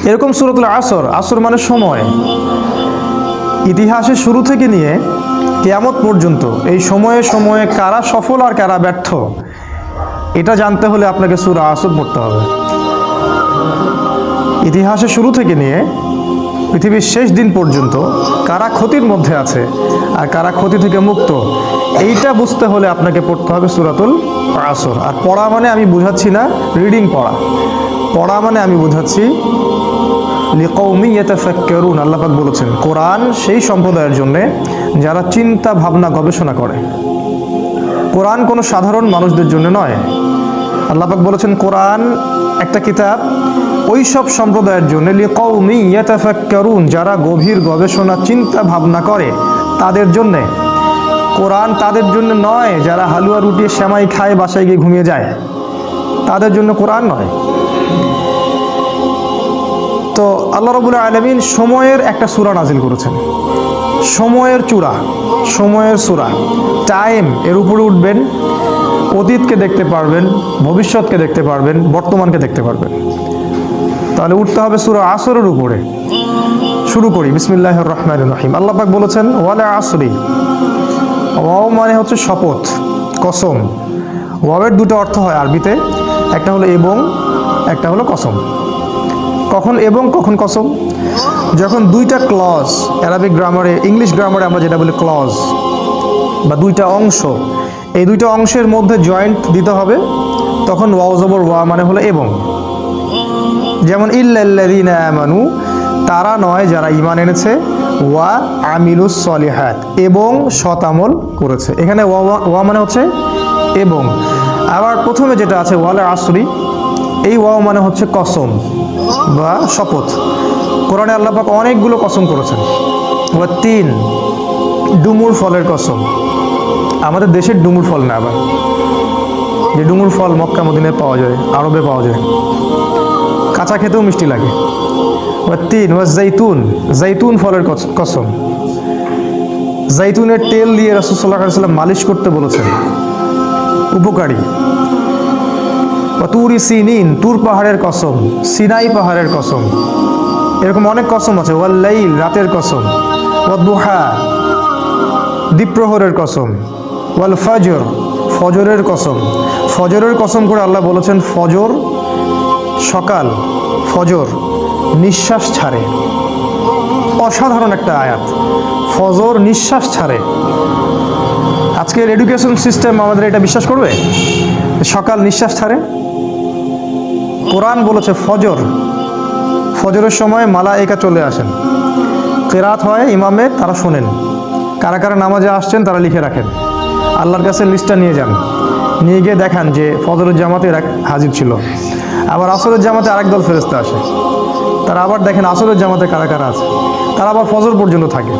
এরকম সূরাতুল আসর, আসর মানে সময়, ইতিহাসের শুরু থেকে নিয়ে কিয়ামত পর্যন্ত এই সময়ে সময়ে কারা সফল আর কারা ব্যর্থ, এটা জানতে হলে আপনাকে সূরা আসর পড়তে হবে। ইতিহাসের শুরু থেকে নিয়ে পৃথিবীর শেষ দিন পর্যন্ত কারা ক্ষতির মধ্যে আছে আর কারা ক্ষতি থেকে মুক্ত, এইটা বুঝতে হলে আপনাকে পড়তে হবে সূরাতুল আসর। আর পড়া মানে আমি বুঝাচ্ছি না রিডিং পড়া, পড়া মানে আমি বুঝাচ্ছি লিকৌমি ইয়াতাফাক্কারুন। আল্লাহ পাক বলেছেন কোরআন সেই সম্প্রদায়ের জন্য যারা চিন্তা ভাবনা গবেষণা করে। কোরআন কোনো সাধারণ মানুষদের জন্য নয়। আল্লাহ পাক বলেছেন কোরআন একটা কিতাব ওই সব সম্প্রদায়ের জন্য লিকৌমি ইয়াতাফাক্কারুন, যারা গভীর গবেষণা চিন্তা ভাবনা করে তাদের জন্যে। কোরআন তাদের জন্য নয় যারা হালুয়া রুটি সেমাই খায় বাসায় গিয়ে ঘুমিয়ে যায়, তাদের জন্য কোরআন নয়। তো আল্লাহ রাব্বুল আলামিন সময়ের একটা সূরা নাজিল করেছেন, সময়ের চূড়া, সময়ের সূরা। টাইম, এর উপরে উঠবেন, অতীতকে দেখতে পারবেন, ভবিষ্যৎকে দেখতে পারবেন, বর্তমানকে দেখতে পারবেন। তাহলে উঠতে হবে সূরা আসরের উপরে। শুরু করি, বিসমিল্লাহির রহমানির রহিম। আল্লাহ পাক বলেছেন ওয়াল আসরি, ওয়াও মানে হচ্ছে শপথ, কসম। ওয়াওয়ের দুটো অর্থ হয় আরবিতে, একটা হলো এবং, একটা হলো কসম। কখন এবং কখন কসম? যখন দুইটা ক্লজ, অ্যারাবিক গ্রামারে, ইংলিশ গ্রামারে আমরা যেটা বলি ক্লজ, বা দুইটা অংশ, এই দুইটা অংশের মধ্যে জয়েন্ট দিতে হবে, তখন ওয়াও জবর ওয়া মানে হলো এবং। যেমন ইল্লাল্লাযীনা আমানু, তারা নয় যারা ঈমান এনেছে, ওয়া আমিলুস সলিহাত, এবং সৎ আমল করেছে। এখানে ওয়া মানে হচ্ছে এবং। আবার প্রথমে যেটা আছে ওয়াল আসরি, এই ওয়াও মানে হচ্ছে কসম বা শপথ। কোরআনে আল্লাহ পাক অনেকগুলো কসম করেছেন। ওয়া তিন, ডুমুর ফলের কসম। আমাদের দেশের ডুমুর ফল না, আবার যে ডুমুর ফল মক্কা মদিনায় পাওয়া যায়, আরবে পাওয়া যায়, কাঁচা খেতেও মিষ্টি লাগে। ওয়া তিন, ওয়া জাইতুন, জাইতুন ফলের কসম। জাইতুনের তেল দিয়ে রাসূল সাল্লাল্লাহু আলাইহি ওয়াসাল্লাম মালিশ করতে বলেছেন, উপকারী। ওয়া তুরি সিনিন, তুর পাহাড়ের কসম, সিনাই পাহাড়ের কসম। এরকম অনেক কসম আছে। ওয়াল লাইল, রাতের কসম। ওয়া দুহা, দ্বীপ্রহরের কসম। ওয়াল ফজর, ফজরের কসম। ফজরের কসম করে আল্লাহ বলেছেন ফজর, সকাল, ফজর নিঃশ্বাস ছাড়ে। অসাধারণ একটা আয়াত, ফজর নিঃশ্বাস ছাড়ে। আজকের এডুকেশন সিস্টেম আমাদের এটা বিশ্বাস করবে সকাল নিঃশ্বাস ছাড়ে? কোরআন বলেছে ফজর, ফজরের সময় মালায়েকা চলে আসেন, কেরাত হয় ইমামের, তারা শোনেন। কারা কারা নামাজে আসছেন তারা লিখে রাখেন, আল্লাহর কাছে লিস্টটা নিয়ে যান, নিয়ে গিয়ে দেখান যে ফজরের জামাতে হাজির ছিল। আবার আসরের জামাতে আরেক দল ফেরেশতা আসে, তারা আবার দেখেন আসরের জামাতে কারা কারা আছে, তারা আবার ফজর পর্যন্ত থাকে।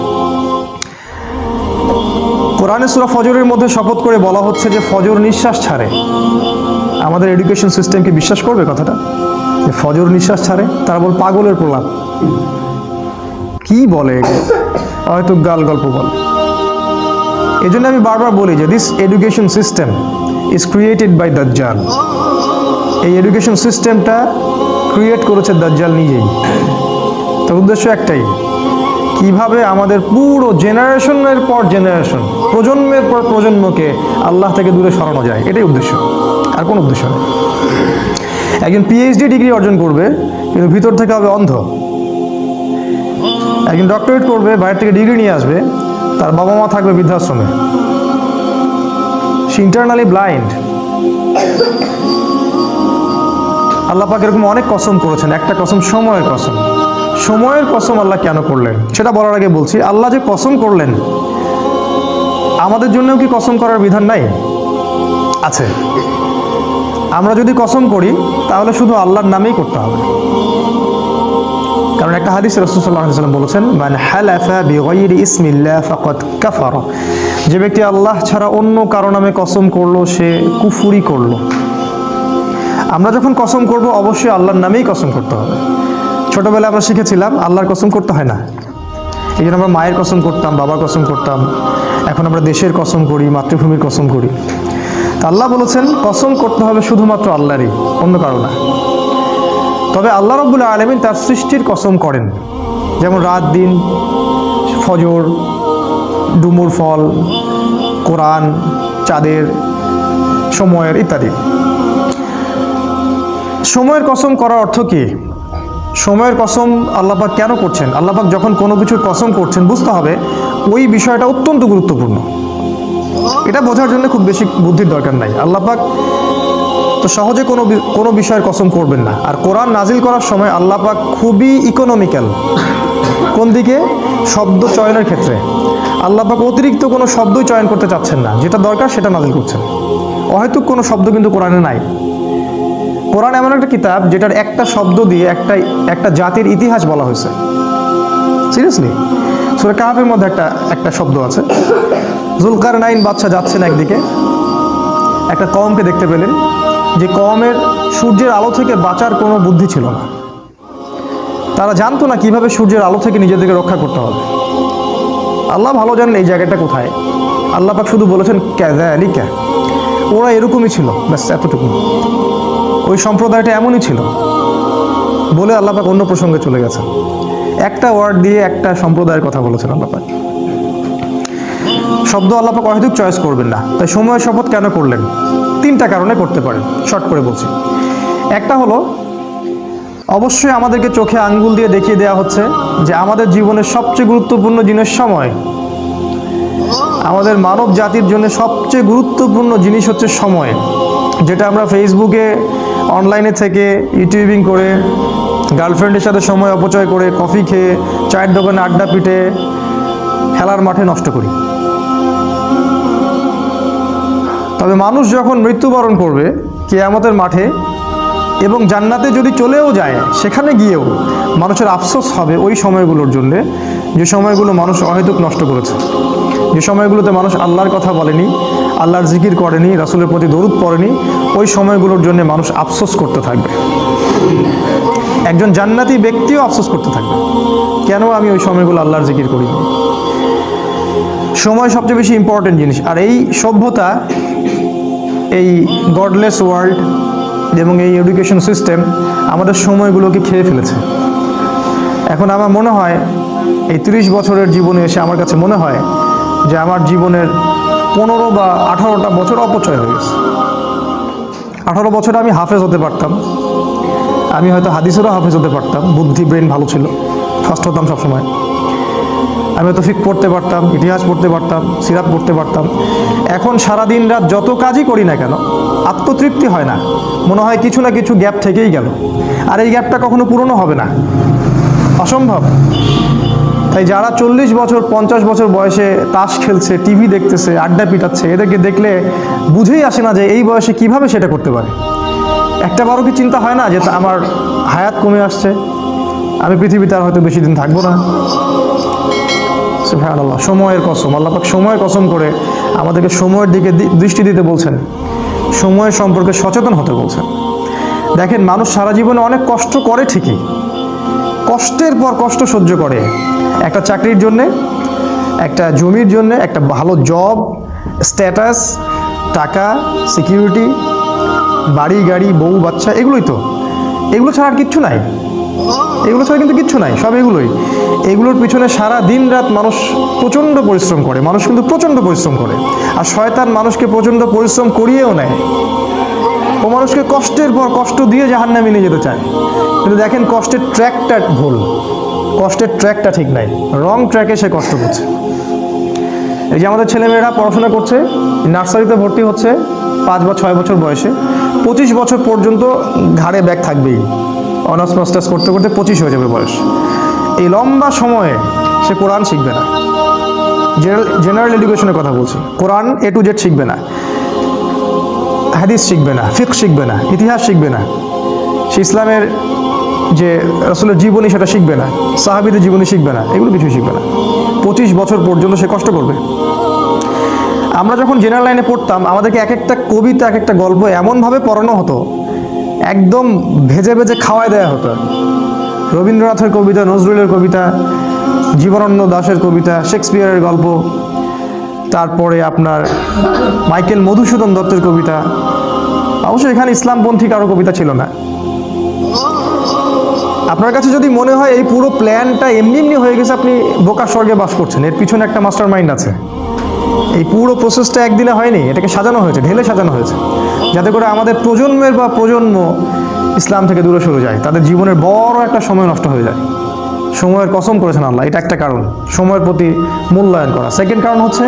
কোরআনে সূরা ফজরের মধ্যে শপথ করে বলা হচ্ছে যে ফজর নিঃশ্বাস ছাড়ে। আমাদের এডুকেশন সিস্টেমকে বিশ্বাস করবে কথাটা, যে ফজর নিঃশ্বাস ছাড়ে? তারা বল পাগলের প্রলাপ, কি বলে, হয়তো গাল গল্প বল। এই জন্য আমি বারবার বলি যে this education system is created by দাজ্জাল। এই এডুকেশন সিস্টেমটা ক্রিয়েট করেছে দাজ্জাল নিজেই। তার উদ্দেশ্য একটাই, কিভাবে আমাদের পুরো জেনারেশনের পর জেনারেশন, প্রজন্মের পর প্রজন্মকে আল্লাহ থেকে দূরে সরানো যায়, এটাই উদ্দেশ্য, আর কোনো উদ্দেশ্য নেই। একজন পিএইচডি ডিগ্রি অর্জন করবে কিন্তু ভিতর থেকে হবে অন্ধ। একজন ডক্টরেট করবে, বাইরে থেকে ডিগ্রি নিয়ে আসবে, তার বাবা মা থাকবে বৃদ্ধাশ্রমে, সে ইন্টারনালি ব্লাইন্ড। আল্লাহ পাক এরকম অনেক কসম করেছেন, একটা কসম সময়ের কসম। সময়ের কসম আল্লাহ কেন করলেন সেটা বলার আগে বলছি, আল্লাহ যে কসম করলেন, আমাদের জন্যও কি কসম করার বিধান নাই? আছে। আমরা যদি কসম করি তাহলে শুধু আল্লাহর নামেই করতে হবে। কারণ একটা হাদিসে রাসূল সাল্লাল্লাহু আলাইহি ওয়াসাল্লাম বলেছেন মান হালাফা বিগাইরি ইসমিল্লাহ ফাকাদ কাফারা, যে ব্যক্তি আল্লাহ ছাড়া অন্য কারো নামে কসম করলো সে কুফরি করলো। আমরা যখন কসম করব অবশ্যই আল্লাহর নামেই কসম করতে হবে। ছোটবেলায় আমরা শিখেছিলাম আল্লাহর কসম করতে হয় না, এই জন্য আমরা মায়ের কসম করতাম, বাবার কসম করতাম। এখন আমরা দেশের কসম করি, মাতৃভূমির কসম করি। তা আল্লাহ বলেছেন কসম করতে হবে শুধুমাত্র আল্লাহরই, অন্য কারো না। তবে আল্লাহ রাব্বুল আলামিন তার সৃষ্টির কসম করেন, যেমন রাত দিন, ফজর, ডুমুর ফল, কোরআন, চাঁদের, সময়ের ইত্যাদি। সময়ের কসম করার অর্থ কি? সময়ের কসম আল্লাহ পাক কেন করছেন? আল্লাহ পাক যখন কোনো কিছুর কসম করছেন বুঝতে হবে ওই বিষয়টা অত্যন্ত গুরুত্বপূর্ণ। এটা বোঝার জন্য খুব বেশি বুদ্ধির দরকার নাই। আল্লাহ পাক তো সহজে কোনো বিষয়ের কসম করবেন না। আর কোরআন নাজিল করার সময় আল্লাহ পাক খুবই ইকোনমিক্যাল। কোন দিকে? শব্দ চয়নের ক্ষেত্রে আল্লাহ পাক অতিরিক্ত কোনো শব্দই চয়ন করতে চাচ্ছেন না, যেটা দরকার সেটা নাজিল করছেন। অহেতুক কোনো শব্দ কিন্তু কোরআনে নাই। কোরআন এমন একটা কিতাব যেটার একটা শব্দ দিয়ে একটা জাতির ইতিহাস বলা হয়েছে। সিরিয়াসলি, সূরা কাহফের মধ্যে একটা শব্দ আছে। যুলকারনাইন বাদশা যাচ্ছেন একদিকে, একটা কওমকে দেখতে পেলেন যে কওমের সূর্যের আলো থেকে বাঁচার কোনো বুদ্ধি ছিল না। তারা জানতো না কিভাবে সূর্যের আলো থেকে নিজেদেরকে রক্ষা করতে হবে। আল্লাহ ভালো জানেন এই জায়গাটা কোথায়। আল্লাহ পাক শুধু বলেছেন ক্যাযালিকা, ওরা এরকমই ছিল, ব্যাস এতটুকু। ওই সম্প্রদায়টা এমনই ছিল বলে আল্লাহ পাক অন্য প্রসঙ্গে চলে গেছেন। একটা ওয়ার্ড দিয়ে একটা সম্প্রদায়ের কথা বলেছেন আল্লাহ পাক। শব্দ আল্লাহ পাক অহেতুক চয়েস করবেন না। তাই সময়ের শপথ কেন করলেন? 3টা কারণে করতে পারেন, শর্ট করে বলছি। একটা হলো, অবশ্যই আমাদেরকে চোখে আঙ্গুল দিয়ে দেখিয়ে দেওয়া হচ্ছে যে আমাদের জীবনের সবচেয়ে গুরুত্বপূর্ণ জিনিস সময়। আমাদের মানব জাতির জন্য সবচেয়ে গুরুত্বপূর্ণ জিনিস হচ্ছে সময়, যেটা আমরা ফেসবুকে, অনলাইনে থেকে, ইউটিউবিং করে, গার্লফ্রেন্ডের সাথে সময় অপচয় করে, কফি খেয়ে, চায়ের দোকানে আড্ডা পিটে, খেলার মাঠে নষ্ট করি। তবে মানুষ যখন মৃত্যুবরণ করবে কিয়ামতের মাঠে এবং জান্নাতে যদি চলেও যায়, সেখানে গিয়েও মানুষের আফসোস হবে ওই সময়গুলোর জন্যে যে সময়গুলো মানুষ অহেতুক নষ্ট করেছে, যে সময়গুলোতে মানুষ আল্লাহর কথা বলেনি, আল্লাহর জিকির করেনি, রাসূলের প্রতি দরুদ পড়েনি। ওই সময়গুলোর জন্য মানুষ আফসোস করতে থাকবে। একজন জান্নাতি ব্যক্তিও আফসোস করতে থাকবে, কেন আমি ওই সময়গুলো আল্লাহর জিকির করিনি। সময় সবচেয়ে বেশি ইম্পর্টেন্ট জিনিস। আর এই সভ্যতা, এই গডলেস ওয়ার্ল্ড এবং এই এডুকেশন সিস্টেম আমাদের সময়গুলোকে খেয়ে ফেলেছে। এখন আমার মনে হয় এই 30 বছরের জীবনে এসে আমার কাছে মনে হয় যে আমার জীবনের 15 বা 18টা বছর অপচয় হয়ে গেছে। 18 বছরে আমি হাফেজ হতে পারতাম, আমি হয়তো হাদিসেরও হাফেজ হতে পারতাম, বুদ্ধি ব্রেন ভালো ছিল, ফার্স্ট হতাম সবসময়। আমি হয়তো ফিক পড়তে পারতাম, ইতিহাস পড়তে পারতাম, সিরাত পড়তে পারতাম। এখন সারাদিন রাত যত কাজই করি না কেন আত্মতৃপ্তি হয় না, মনে হয় কিছু না কিছু গ্যাপ থেকেই গেল। আর এই গ্যাপটা কখনো পূরণও হবে না, অসম্ভব। তাই যারা 40 বছর 50 বছর বয়সে তাস খেলছে, টিভি দেখতেছে, আড্ডা পিটাচ্ছে, এদেরকে দেখলে বুঝেই আসে না যে এই বয়সে কিভাবে সেটা করতে পারে। একটা বারও কি চিন্তা হয় না যে আমার হায়াত কমে আসছে, আমি পৃথিবীতে আর হয়তো বেশি দিন থাকবো না। সুবহানাল্লাহ, সময়ের কসম। আল্লাহ পাক সময়ের কসম করে আমাদেরকে সময়ের দিকে দৃষ্টি দিতে বলছেন, সময়ের সম্পর্কে সচেতন হতে বলছেন। দেখেন, মানুষ সারা জীবনে অনেক কষ্ট করে ঠিকই, কষ্টের পর কষ্ট সহ্য করে। একটা চাকরির জন্যে, একটা জমির জন্যে, একটা ভালো জব, স্ট্যাটাস, টাকা, সিকিউরিটি, বাড়ি গাড়ি, বউ বাচ্চা, এগুলোই তো। এগুলো ছাড়া আর কিচ্ছু নাই, এগুলো ছাড়া কিন্তু কিচ্ছু নাই, সব এগুলোই। এগুলোর পিছনে সারা দিন রাত মানুষ প্রচণ্ড পরিশ্রম করে, মানুষ কিন্তু প্রচণ্ড পরিশ্রম করে। আর শয়তান মানুষকে প্রচণ্ড পরিশ্রম করিয়েও নেয়। ও মানুষকে কষ্টের পর কষ্ট দিয়ে জাহান্নামে নিয়ে যেতে চায়। কিন্তু দেখেন, কষ্টের ট্র্যাকটা ভুল, কষ্টের ট্র্যাকটা ঠিক নাই, রং ট্র্যাকে সে কষ্ট করছে। এই যে আমাদের ছেলেমেয়েরা পড়াশোনা করছে, নার্সারিতে ভর্তি হচ্ছে 5 বা 6 বছর বয়সে, 25 বছর পর্যন্ত ঘাড়ে ব্যাগ থাকবেই। অনার্স মাস্টার্স করতে করতে 25 হয়ে যাবে বয়স। এই লম্বা সময়ে সে কোরআন শিখবে না। জেনারেল এডুকেশনের কথা বলছি, কোরআন A to Z শিখবে না, হাদিস শিখবে না, ফিকহ শিখবে না, ইতিহাস শিখবে না, সে ইসলামের যে রাসূলের জীবনী সেটা শিখবে না, সাহাবীদের জীবনী শিখবে না, এগুলো কিছুই শিখবে না। 25 বছর পর্যন্ত সে কষ্ট করবে। আমরা যখন জেনারেল লাইনে পড়তাম, আমাদেরকে এক একটা কবিতা, এক একটা গল্প এমনভাবে পড়ানো হতো, একদম ভেজে ভেজে খাওয়ায় দেওয়া হতো। রবীন্দ্রনাথের কবিতা, নজরুলের কবিতা, জীবনানন্দ দাশের কবিতা, শেক্সপিয়ারের গল্প, তারপরে আপনার মাইকেল মধুসূদন দত্তের কবিতা। অবশ্যই এখানে ইসলামপন্থী কারো কবিতা ছিল না। আপনার কাছে যদি মনে হয় এই পুরো প্ল্যানটা এমনি এমনি হয়ে গেছে, আপনি বোকা স্বর্গে বাস করছেন, এর পিছনে একটা মাস্টার মাইন্ড আছে। এই পুরো প্রসেসটা একদিনে হয়নি, এটাকে সাজানো হয়েছে, ঢেলে সাজানো হয়েছে, যাতে করে আমাদের প্রজন্মের বা প্রজন্ম ইসলাম থেকে দূরে সরে যায়, তাদের জীবনের বড় একটা সময় নষ্ট হয়ে যায়। সময়ের কসম করেছেন আল্লাহ, এটা একটা কারণ, সময়ের প্রতি মূল্যায়ন করা। সেকেন্ড কারণ হচ্ছে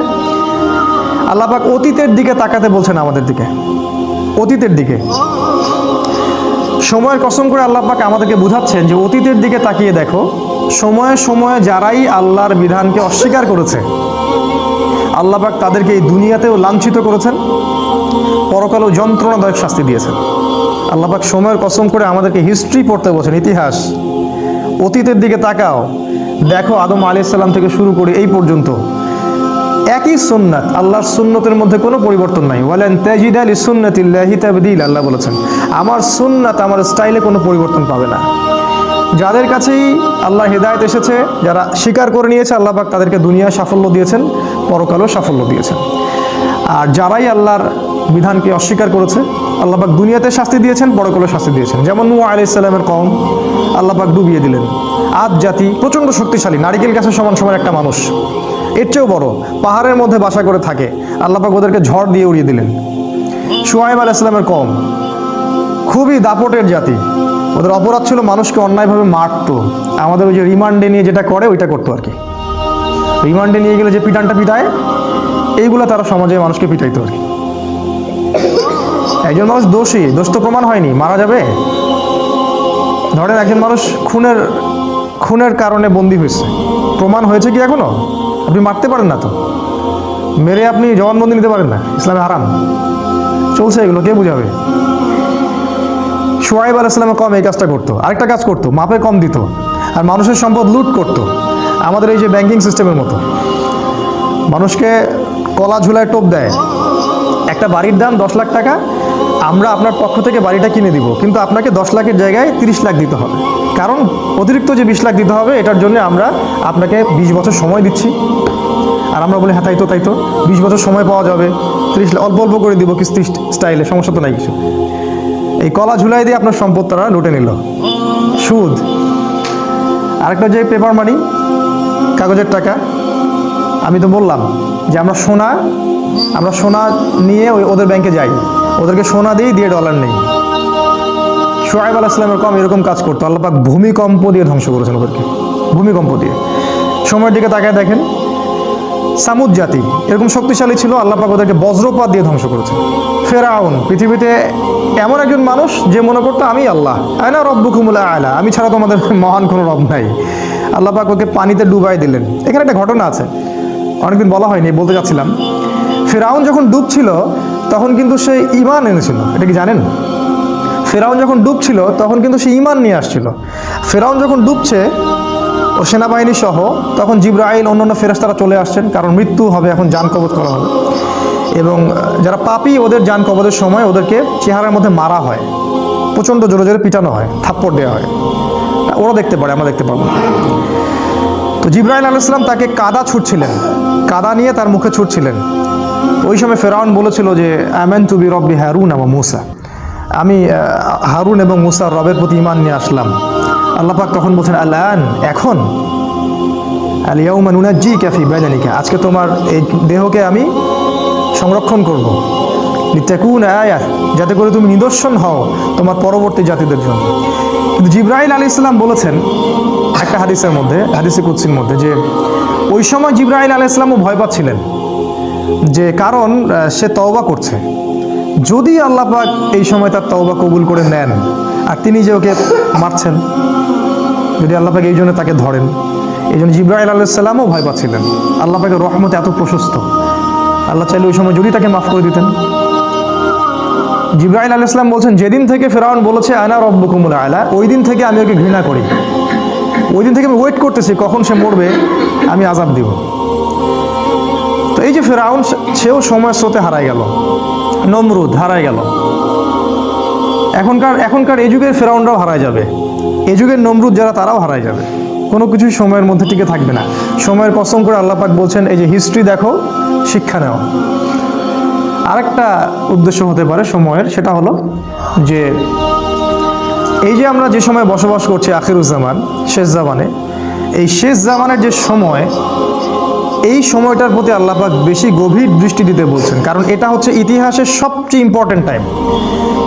আল্লাহ পাক অতীতের দিকে তাকাতে বলছেন আমাদের দিকে, অতীতের দিকে। সময়ের কসম করে আল্লাহ পাক আমাদেরকে বোঝাচ্ছেন যে অতীতের দিকে তাকিয়ে দেখো, সময়ে সময়ে যারাই আল্লাহর বিধানকে অস্বীকার করেছে আল্লাহ পাক তাদেরকে এই দুনিয়াতেও লাঞ্ছিত করেছেন, পরকালেও যন্ত্রণাদায়ক শাস্তি দিয়েছেন। আল্লাহ পাক সময়ের কসম করে আমাদেরকে হিস্ট্রি পড়তে বলছেন, ইতিহাস। অতীতের দিকে তাকাও, দেখো আদম আলাইহিস সালাম থেকে শুরু করে এই পর্যন্ত একই সুন্নাত, আল্লাহর সুন্নতের মধ্যে কোনো পরিবর্তন নাই। ওয়ালান তাজিদা লিসুন্নাতিল্লাহি তাবদীলা, আল্লাহ বলেছেন আমার সুন্নাত, আমার স্টাইলে কোনো পরিবর্তন পাবে না। যাদের কাছেই আল্লাহ হেদায়েত এসেছে, যারা স্বীকার করে নিয়েছে, আল্লাহ পাক তাদেরকে দুনিয়ায় সাফল্য দিয়েছেন, পরকালেও সাফল্য দিয়েছেন। আর যারাই আল্লাহর বিধানকে অস্বীকার করেছে আল্লাহ পাক দুনিয়াতে শাস্তি দিয়েছেন, পরকালেও শাস্তি দিয়েছেন। যেমন নূহ আলাইহিস সালামের কওম আল্লাহ পাক ডুবিয়ে দিলেন। আদ জাতি প্রচণ্ড শক্তিশালী, নারিকেল গাছের সমান সমান একটা মানুষ, এর চেয়েও বড়, পাহাড়ের মধ্যে বাসা করে থাকে, আল্লাহ পাক ওদেরকে ঝড় দিয়ে উড়িয়ে দিলেন। শুআয়ব আলাইহিস সালামের কওম খুবই দাপটের জাতি, ওদের অপরাধ ছিল মানুষকে অন্যায়ভাবে মারতো। আমাদের ওই যে রিমান্ডে নিয়ে যেটা করে ওইটা করতো আর কি, রিমান্ডে নিয়ে গেলে যে পিটানটা পিটায়, এইগুলো তারা সমাজে মানুষকে পিটাইতো আর কি। একজন মানুষ দোষী, দোষ তো প্রমাণ হয়নি, মারা যাবে। ধরেন একজন মানুষ খুনের কারণে বন্দী হয়েছে, প্রমাণ হয়েছে কি এখনো? আপনি মারতে পারেন না তো, মেরে আপনি জবানবন্দি নিতে পারেন না, ইসলামে হারাম। চলছে এগুলো, কে বুঝাবে? শুআয়ব আলাইহিস সালামের কম এই কাজটা করতো। আরেকটা কাজ করতো, মাপে কম দিত আর মানুষের সম্পদ লুট করতো। আমাদের এই যে ব্যাংকিং সিস্টেমের মতো, মানুষকে কলা ঝুলায় টোপ দেয়, একটা বাড়ির দাম 10 লাখ টাকা, আমরা আপনার পক্ষ থেকে বাড়িটা কিনে দিব, কিন্তু আপনাকে 10 লাখের জায়গায় 30 লাখ দিতে হবে, কারণ অতিরিক্ত যে 20 লাখ দিতে হবে এটার জন্য আমরা আপনাকে 20 বছর সময় দিচ্ছি। আর আমরা বলি হ্যাঁ তাই তো 20 বছর সময় পাওয়া যাবে, 30 লাখ অল্প অল্প করে দিব কিস্তি স্টাইলে, সমস্যা তো নাই কিছু। এই কলা ঝুলাই দিয়ে আপনার সম্পদ তারা লুটে নিল, সুদ। আরেকটা যে পেপার মানি, কাগজের টাকা। আমি তো বললাম যে আমরা সোনা নিয়ে ওদের ব্যাংকে যাই, ওদেরকে সোনা দিয়ে ডলার নেই। শুআয়ব আলাইহিস সালামের কওম এরকম কাজ করতো, আল্লাহ পাক ভূমিকম্প দিয়ে ধ্বংস করেছেন ওদেরকে, ভূমিকম্প দিয়ে। সময়ের দিকে তাকায় দেখেন, সামুদ জাতি এরকম শক্তিশালী ছিল, আল্লাহ পাক ওদেরকে বজ্রপাত দিয়ে ধ্বংস করেছেন। ফেরাউন পৃথিবীতে এমন একজন মানুষ যে মনে করতো আমি আল্লাহ, আনা রব্বুকুমুল আ'লা, আমি ছাড়া তোমাদের মহান কোনো রব নাই। আল্লাহ পাক ওকে পানিতে ডুবাই দিলেন। এখানে একটা ঘটনা আছে, অনেকদিন বলা হয়নি, বলতে যাচ্ছিলাম। ফেরাউন যখন ডুবছিল তখন কিন্তু সে ঈমান এনেছিল, এটা কি জানেন? ফেরাউন যখন ডুবছিল তখন কিন্তু সে ঈমান নিয়ে আসছিল। ফেরাউন যখন ডুবছে ও সেনাবাহিনী সহ, তখন জিবরাইল অন্যান্য ফেরেশতারা চলে আসছেন, কারণ মৃত্যু হবে, এখন জান কবজ করা হবে। এবং যারা পাপী ওদের জান কবজের সময় ওদেরকে চেহারার মধ্যে মারা হয়, প্রচণ্ড জোরে জোরে পিটানো হয়, থাপ্পড় দেওয়া হয়। ওরা দেখতে পারে, আমরা দেখতে পাবো। তো জিবরাইল আলাইহিস সালাম তাকে কাদা ছুটছিলেন, কাদা নিয়ে তার মুখে ছুটছিলেন। ওই সময় ফেরাউন বলেছিল যে আমানতু বিরব্বি হারুন ওয়া মূসা, আমি হারুন এবং মূসার রবের প্রতি ঈমান নিয়ে আসলাম। আল্লাহ পাক তখন বলছেন আল-আন, এখন, আল ইয়াউমা নুনাজ্জিকা ফি বাদানিকা, আজকে তোমার এই দেহকে আমি সংরক্ষণ করব, লিতাকুনা আয়া, যাতে করে তুমি নিদর্শন হও তোমার পরবর্তী জাতিদের জন্য। কিন্তু জিবরাইল আলাইহিস সালাম বলেছেন একটা হাদিসের মধ্যে, হাদিসে কুদসির মধ্যে, যে ওই সময় জিবরাইল আলাইহিস সালামও ভয় পাচ্ছিলেন, যে কারণ সে তওবা করছে, যদি আল্লাহ পাক এই সময় তার তওবা কবুল করে নেন আর তিনি যে ওকে মারছেন, যদি আল্লাহ পাক এই জন্য তাকে ধরেন, এই জন্য জিবরাইল আলাইহিস সালামও ভয় পাচ্ছিলেন। আল্লাহ পাকের রহমত এত প্রশস্ত, আল্লাহ চাইলে ওই সময় যদি তাকে মাফ করে দিতেন। জিবরাইল আলাইহিস সালাম বলছেন, যেদিন থেকে ফেরাউন বলেছে আনা রব্বুকুমুল আ'লা, ওই দিন থেকে আমি ওকে ঘৃণা করি, ওই দিন থেকে আমি ওয়েট করতেছি কখন সে মরবে, আমি আযাব দিব। তো এই যে ফেরাউন, সেও সময় স্রোতে হারায় গেল, নমরুদ হারায় গেল। এখনকার এই যুগের ফেরাউনরাও হারায় যাবে, এই যুগের নমরুদ যারা তারাও হারায় যাবে, কোনো কিছুই সময়ের মধ্যে টিকে থাকবে না। সময়ের কসম করে আল্লাহ পাক বলছেন এই যে হিস্ট্রি দেখো, শিক্ষা নাও। আরেকটা উদ্দেশ্য হতে পারে সময়ের, সেটা হলো যে এই যে আমরা যে সময় বসবাস করছি আখিরুজ্জামান, শেষ জামানে, এই শেষ জামানের যে সময়, এই সময়টার প্রতি আল্লাহ পাক বেশি গভীর দৃষ্টি দিতে বলছেন, কারণ এটা হচ্ছে ইতিহাসের সবচেয়ে ইম্পর্টেন্ট টাইম।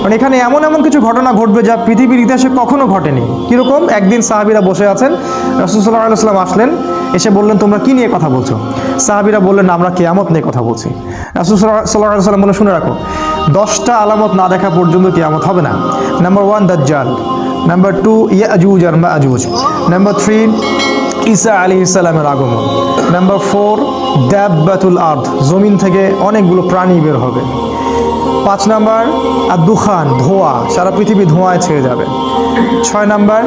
কারণ এখানে এমন এমন কিছু ঘটনা ঘটবে যা পৃথিবীর ইতিহাসে কখনো ঘটেনি। কীরকম? একদিন সাহাবীরা বসে আছেন, রাসূল সাল্লাল্লাহু আলাইহি ওয়াসাল্লাম আসলেন, এসে বললেন তোমরা কি নিয়ে কথা বলছো? সাহাবীরা বললেন আমরা কিয়ামত নিয়ে কথা বলছি। রাসূল সাল্লাল্লাহু আলাইহি ওয়াসাল্লাম বললেন শুনে রাখো, 10টা আলামত না দেখা পর্যন্ত কিয়ামত হবে না। নাম্বার 1 দাজ্জাল, নাম্বার 2 ইয়াজুজ আর মাজুজ, নাম্বার 3 ঈসা আলাইহিস সালামের আগমন, নাম্বার 4 দাব্বাতুল আরদ, জমিন থেকে অনেকগুলো প্রাণী বের হবে, 5 নাম্বার আর দুখান, ধোঁয়া, সারা পৃথিবী ধোঁয়ায় ছেয়ে যাবে, 6 নাম্বার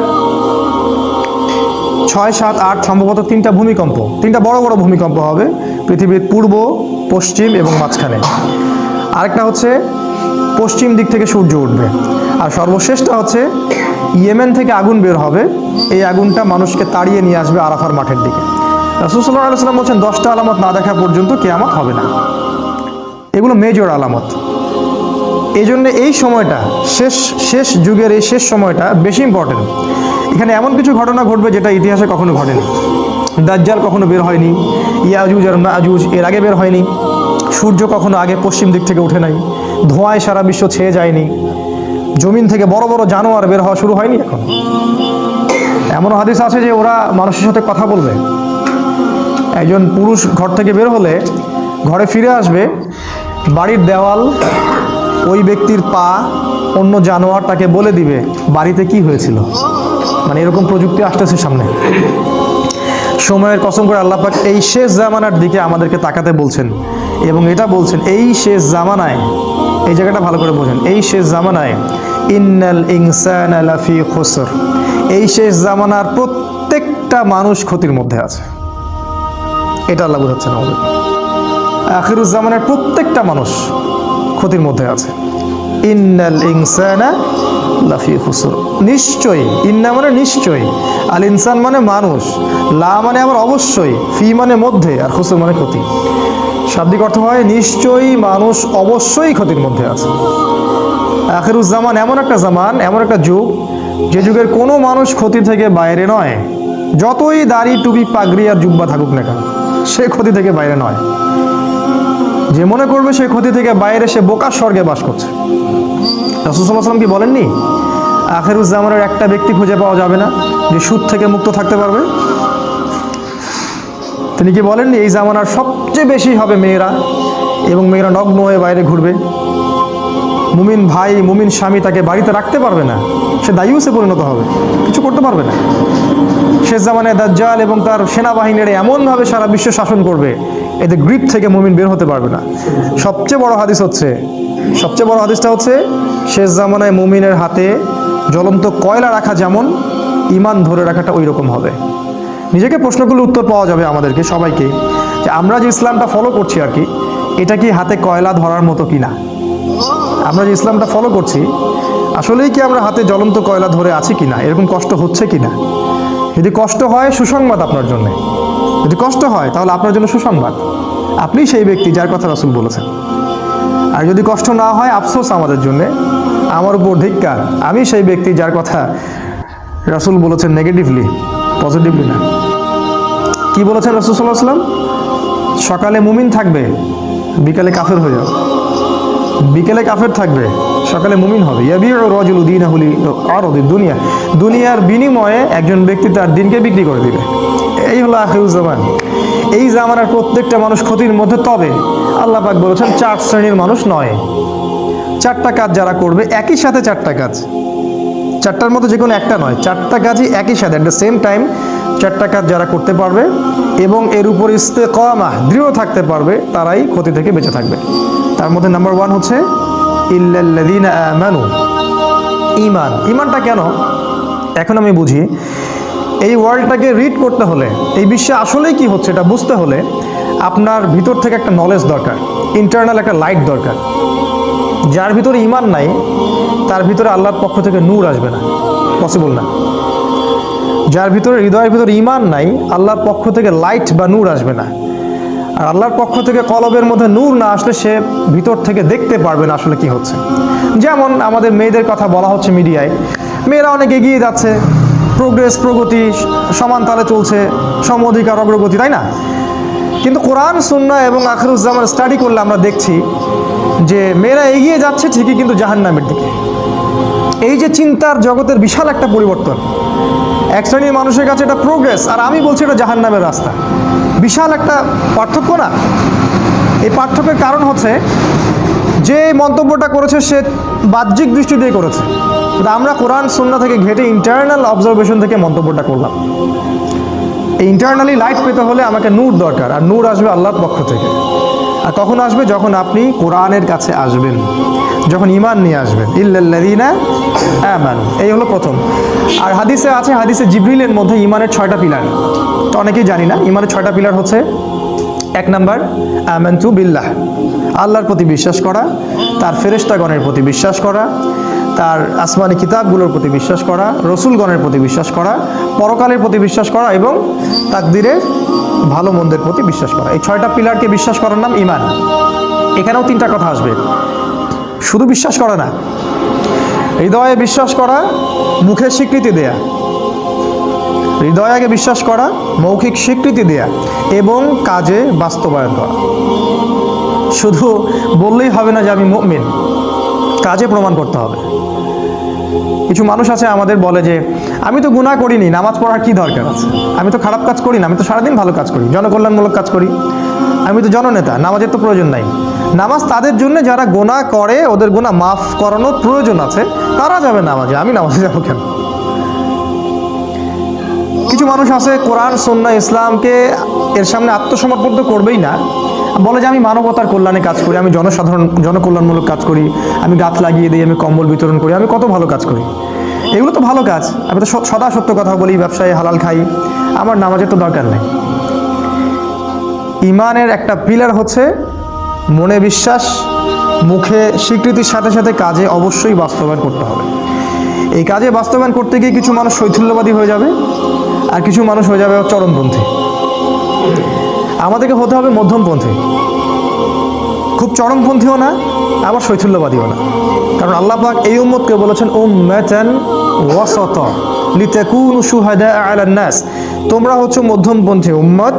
6, 7, 8 সম্ভবত 3টা ভূমিকম্প, 3টা বড় বড় ভূমিকম্প হবে পৃথিবীর পূর্ব, পশ্চিম এবং মাঝখানে। আরেকটা হচ্ছে পশ্চিম দিক থেকে সূর্য উঠবে। আর সর্বশেষটা হচ্ছে ইয়েমেন থেকে আগুন বের হবে, এই আগুনটা মানুষকে তাড়িয়ে নিয়ে আসবে আরাফার মাঠের দিকে। রাসূল সাল্লাল্লাহু আলাইহি ওয়াসাল্লাম বলছেন 10টা আলামত না দেখা পর্যন্ত কিয়ামত হবে না। এগুলো মেজর আলামত। এই জন্য এই সময়টা, শেষ যুগের এই শেষ সময়টা বেশি ইম্পর্টেন্ট। এখানে এমন কিছু ঘটনা ঘটবে যেটা ইতিহাসে কখনো ঘটেনি। দাজ্জাল কখনো বের হয়নি, ইয়াজুজ আর মাজুজ এর আগে বের হয়নি, সূর্য কখনো আগে পশ্চিম দিক থেকে উঠে নাই, ধোঁয়ায় সারা বিশ্ব ছেয়ে যায়নি, জমিন থেকে বড় বড় জানোয়ার বের হওয়া শুরু হয়নি এখন। এমন হাদিস আছে যে ওরা মানুষের সাথে কথা বলবে। একজন পুরুষ ঘর থেকে বের হলে ঘরে ফিরে আসবে, বাড়ির দেওয়াল, ওই ব্যক্তির পা, অন্য জানোয়ার তাকে বলে দিবে বাড়িতে কি হয়েছিল। মানে এরকম প্রযুক্তি আসতেছে সামনে। সময়ের কসম করে আল্লাহ পাক এই শেষ জামানার দিকে আমাদেরকে তাকাতে বলছেন, এবং এটা বলছেন এই শেষ জামানায়, এই জায়গাটা ভালো করে বোঝেন, এই শেষ জামানায় ইন্নাল ইনসানা লাফি খুসর, এই শেষ জামানার প্রত্যেকটা মানুষ ক্ষতির মধ্যে আছে। এটা আল্লাহ বোঝাচ্ছেন আমাদের। আখিরুজ জামানের প্রত্যেকটা মানুষ ক্ষতির মধ্যে আছে। ইন্নাল ইনসানা লাফি খুসর, নিশ্চয়ই, ইন্না মানে নিশ্চয়ই, আল ইনসান মানে মানুষ, লা মানে আবার অবশ্যই, ফি মানে মধ্যে, আর খুসর মানে ক্ষতি। শাব্দিক অর্থ হয় নিশ্চয়ই মানুষ অবশ্যই ক্ষতির মধ্যে আছে। আখিরুজ জামান এমন একটা জামান, এমন একটা যুগ, যে যুগের কোনো মানুষ ক্ষতি থেকে বাইরে নয়। যতই দাড়ি, টুপি, পাগড়ি আর জুব্বা থাকুক না কেন, সে ক্ষতি থেকে বাইরে নয়। যে মনে করবে সে ক্ষতি থেকে বাইরে, সে বোকার স্বর্গে বাস করছে। রাসূল সাল্লাল্লাহু আলাইহি ওয়াসাল্লাম কি বলেননি আখিরুজ জামানের একটা ব্যক্তি খুঁজে পাওয়া যাবে না যে সুদ থেকে মুক্ত থাকতে পারবে? তিনি কি বলেননি এই জামানার সবচেয়ে বেশি হবে মেয়েরা, এবং মেয়েরা নগ্ন হয়ে বাইরে ঘুরবে। মুমিন ভাই, মুমিন স্বামী তাকে বাড়িতে রাখতে পারবে না, সে দায়ুসে পরিণত হবে, কিছু করতে পারবে না। শেষ জামানায় দাজ্জাল এবং তার সেনাবাহিনীরা এমনভাবে সারা বিশ্ব শাসন করবে, এদের গ্রিপ থেকে মুমিন বের হতে পারবে না। সবচেয়ে বড় হাদিসটা হচ্ছে শেষ জামানায় মুমিনের হাতে জ্বলন্ত কয়লা রাখা যেমন, ঈমান ধরে রাখাটা ওই রকম হবে। নিজেকে প্রশ্নগুলোর উত্তর পাওয়া যাবে আমাদেরকে সবাইকে, যে আমরা যে ইসলামটা ফলো করছি আর কি, এটা কি হাতে কয়লা ধরার মতো কি না? আমরা যে ইসলামটা ফলো করছি আসলেই কি আমরা হাতে জ্বলন্ত কয়লা ধরে আছি কি না? এরকম কষ্ট হচ্ছে কি না? যদি কষ্ট হয় সুসংবাদ আপনার জন্য, যদি কষ্ট হয় তাহলে আপনার জন্য সুসংবাদ, আপনি সেই ব্যক্তি যার কথা রাসূল বলেছেন। আর যদি কষ্ট না হয় আফসোস আমাদের জন্যে, আমার উপর ধিক্কার, আমি সেই ব্যক্তি যার কথা রাসূল বলেছেন নেগেটিভলি, পজিটিভলি না। কি বলেছেন রাসূল সাল্লাল্লাহু আলাইহি ওয়াসাল্লাম? সকালে মুমিন থাকবে, বিকালে কাফের হয়ে যাবে। বিকেলে কাফের থাকবে, সকালে মুমিন হবে। ইয়াবিউ রাজুলু দীনাহু লিআরদি দুনিয়া, দুনিয়ার বিনিময়ে একজন ব্যক্তি তার দিনকে বিক্রি করে দিবে। এই হলো আখিরুজ জামান। এই জামানার প্রত্যেকটা মানুষ ক্ষতির মধ্যে। তবে আল্লাহ পাক বলেছেন 4 শ্রেণীর মানুষ নয়। 4টা কাজ যারা করবে, একই সাথে 4টা কাজ, 4টার মধ্যে যে কোনো একটা নয়, 4টা কাজই একই সাথে অ্যাট দ্য সেম টাইম, 4টা কাজ যারা করতে পারবে এবং এর উপর ইস্তেকামাহ, দৃঢ় থাকতে পারবে, তারাই ক্ষতি থেকে বেঁচে থাকবে। তার মধ্যে নাম্বার 1 হচ্ছে ইল্লাল্লাযীনা আমানু, ঈমান। ঈমানটা কেন এখন আমি বুঝি। এই ওয়ার্ল্ডটাকে রিড করতে হলে, এই বিশ্বে আসলেই কি হচ্ছে এটা বুঝতে হলে আপনার ভিতর থেকে একটা নলেজ দরকার, ইন্টারনাল একটা লাইট দরকার। যার ভিতরে ঈমান নাই তার ভিতরে আল্লাহর পক্ষ থেকে নূর আসবে না, পসিবল না। যার ভিতরে, হৃদয়ের ভিতরে ঈমান নাই, আল্লাহর পক্ষ থেকে লাইট বা নূর আসবে না। আর আল্লাহর পক্ষ থেকে কলবের মধ্যে নূর না আসলে সে ভিতর থেকে দেখতে পারবে না আসলে কি হচ্ছে। যেমন আমাদের মেয়েদের কথা বলা হচ্ছে মিডিয়ায়, মেয়েরা অনেক এগিয়ে যাচ্ছে, প্রগতি সমান তালে চলছে, সম অধিকার অগ্রগতি, তাই না? কিন্তু কোরআন সুন্নাহ এবং আখিরুজ্জামান স্টাডি করলে আমরা দেখছি যে মেয়েরা এগিয়ে যাচ্ছে ঠিকই, কিন্তু জাহান্নামের দিকে। এই যে চিন্তার জগতের বিশাল একটা পরিবর্তন, এক শ্রেণীর মানুষের কাছে এটা প্রোগ্রেস, আর আমি বলছি এটা জাহান্নামের রাস্তা। বিশাল একটা পার্থক্য না? এই পার্থক্যের কারণ হচ্ছে যে মন্তব্যটা করেছে সে বাহ্যিক দৃষ্টি দিয়ে করেছে, কিন্তু আমরা কোরআন সুন্নাহ থেকে ঘেটে ইন্টারনাল অবজারভেশন থেকে মন্তব্যটা করলাম। এই ইন্টারনালি লাইট পেতে হলে আমাকে নূর দরকার, আর নূর আসবে আল্লাহর পক্ষ থেকে। আর কখন আসবে? যখন আপনি কোরআনের কাছে আসবেন, যখন ঈমান নিয়ে আসবেন, ইল্লাল্লাযীনা আমানু। এই হলো প্রথম। আর হাদিসে আছে, হাদিসে জিবরিলের মধ্যে ঈমানের 6টা পিলার, তো অনেকেই জানি না। ঈমানের 6টা পিলার হচ্ছে, 1 নাম্বার আমানতু বিল্লাহ, আল্লাহর প্রতি বিশ্বাস করা, তার ফেরেশতাগণের প্রতি বিশ্বাস করা, তার আসমানি কিতাবগুলোর প্রতি বিশ্বাস করা, রসুলগণের প্রতি বিশ্বাস করা, পরকালের প্রতি বিশ্বাস করা এবং তাকদীরের ভালো মন্দের প্রতি বিশ্বাস করা। এই 6টা পিলারকে বিশ্বাস করার নাম ঈমান। এখানেও 3টা কথা আসবে, শুধু বিশ্বাস করা না, হৃদয়ে বিশ্বাস করা, মুখে স্বীকৃতি দেয়া। হৃদয়ে আগে বিশ্বাস করা, মৌখিক স্বীকৃতি দেয়া এবং কাজে বাস্তবায়ন করা। শুধু বললেই হবে না যে আমি মুমিন, কাজে প্রমাণ করতে হবে। কিছু মানুষ আছে আমাদের বলে যে আমি তো গুনাহ করিনি, নামাজ পড়ার কি দরকার আছে, আমি তো খারাপ কাজ করি না, আমি তো সারাদিন ভালো কাজ করি, জনকল্যাণমূলক কাজ করি, আমি তো জননেতা, নামাজের তো প্রয়োজন নাই। নামাজ তাদের জন্য যারা গুনাহ করে, ওদের গুনাহ মাফ করানোর প্রয়োজন আছে, তারা যাবে নামাজে, আমি নামাজে যাবো কেন? কিছু মানুষ আছে কোরআন সুন্নাহ ইসলামকে এর সামনে আত্মসমর্পণ তো করবেই না, বলে যে আমি মানবতার কল্যাণে কাজ করি, আমি জনকল্যাণমূলক কাজ করি, আমি গাছ লাগিয়ে দিই, আমি কম্বল বিতরণ করি, আমি কত ভালো কাজ করি। এগুলো তো ভালো কাজ, আমি তো সদা সত্য কথা বলি, ব্যবসায় হালাল খাই, আমার নামাজের তো দরকার নেই। ঈমানের একটা পিলার হচ্ছে মনে বিশ্বাস, মুখে স্বীকৃতির সাথে সাথে কাজে অবশ্যই বাস্তবায়ন করতে হবে। এই কাজে বাস্তবায়ন করতে গিয়ে কিছু মানুষ শৈথিল্যবাদী হয়ে যাবে, আর কিছু মানুষ হয়ে যাবে চরমপন্থী। আমাদেরকে হতে হবে মধ্যমপন্থী, খুব চরমপন্থীও না, আবার শৈথিল্যবাদীও না। কারণ আল্লাহ পাক এই উম্মতকে বলেছেন উম্মাতান ওয়াসাতা লিতাকুনু শুহাদা আলান নাস, তোমরা হচ্ছে মধ্যমপন্থী উম্মত,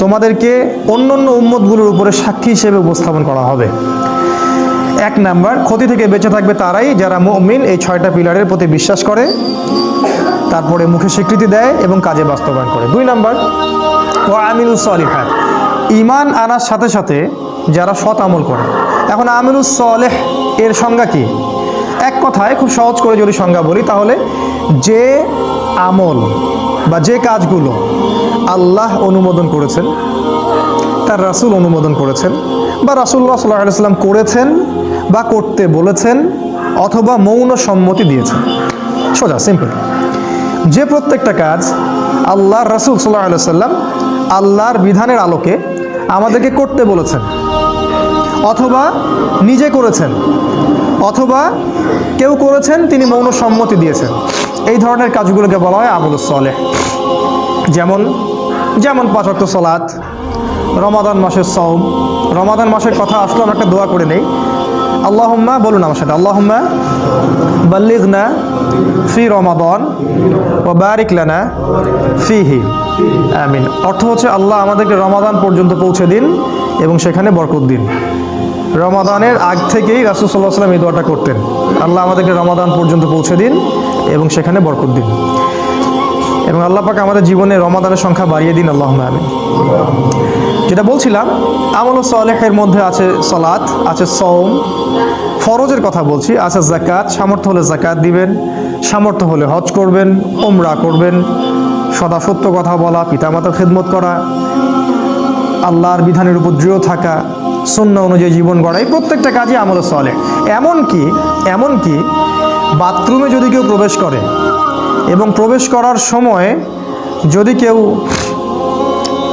তোমাদেরকে অন্যান্য উম্মতগুলোর উপরে সাক্ষী হিসেবে উপস্থাপন করা হবে। 1 নাম্বার, ক্ষতি থেকে বেঁচে থাকবে তারাই যারা মুমিন, এই 6টা পিলারের প্রতি বিশ্বাস করে, তারপরে মুখে স্বীকৃতি দেয় এবং কাজে বাস্তবায়ন করে। 2 নাম্বার, ওয়া আমিলুস সলিহাত, ঈমান আনার সাথে সাথে যারা সৎ আমল করে। এখন আমিলুস সলেহ এর সংজ্ঞা কি? এক কথায় খুব সহজ করে যদি সংজ্ঞা বলি, তাহলে যে আমল বা যে কাজগুলো আল্লাহ অনুমোদন করেছেন, তার রাসূল অনুমোদন করেছেন, বা রাসূলুল্লাহ সাল্লাল্লাহু আলাইহি ওয়াসাল্লাম করেছেন বা করতে বলেছেন, অথবা মৌন সম্মতি দিয়েছেন। সোজা সিম্পল। যে প্রত্যেকটা কাজ আল্লাহর রাসূল সাল্লাল্লাহু আলাইহি ওয়াসাল্লাম আল্লাহর বিধানের আলোকে আমাদেরকে করতে বলেছেন, অথবা নিজে করেছেন, অথবা কেউ করেছেন তিনি মৌন সম্মতি দিয়েছেন, এই ধরনের কাজগুলোকে বলা হয় আমলুস সলেহ। যেমন 5 ওয়াক্ত সালাত, রমাদান মাসের সওম। রমাদান মাসের কথা আসলে আমরা একটা দোয়া করে নেই, আল্লাহুম্মা, বলুন আমার সাথে, আল্লাহুম্মা বাল্লিগনা ফি রমাদান ওয়া বারিক লানা ফিহি, আমিন। অর্থ হচ্ছে আল্লাহ আমাদেরকে রমাদান পর্যন্ত পৌঁছে দিন এবং সেখানে বরকত দিন। রমাদানের আগ থেকেই রাসূল সাল্লাল্লাহু আলাইহি ওয়াসাল্লাম এই দোয়াটা করতেন, আল্লাহ আমাদেরকে রমাদান পর্যন্ত পৌঁছে দিন এবং সেখানে বরকত দিন। এবং আল্লাহ পাক আমাদের জীবনে রমাদানের সংখ্যা বাড়িয়ে দিন, আল্লাহুম্মা আমিন। যেটা বলছিলাম, আমলুস সলেহের মধ্যে আছে সালাত, আছে সওম, ফরজের কথা বলছি, আছে যাকাত, সামর্থ্য হলে যাকাত দিবেন, সামর্থ্য হলে হজ করবেন, উমরা করবেন, সদা সত্য কথা বলা, পিতামাতার খেদমত করা, আল্লাহর বিধানের উপর দৃঢ় থাকা, সুন্নাহ অনুযায়ী জীবন গড়া, এই প্রত্যেকটা কাজই আমলুস সলেহ। এমনকি বাথরুমে যদি কেউ প্রবেশ করে এবং প্রবেশ করার সময় যদি কেউ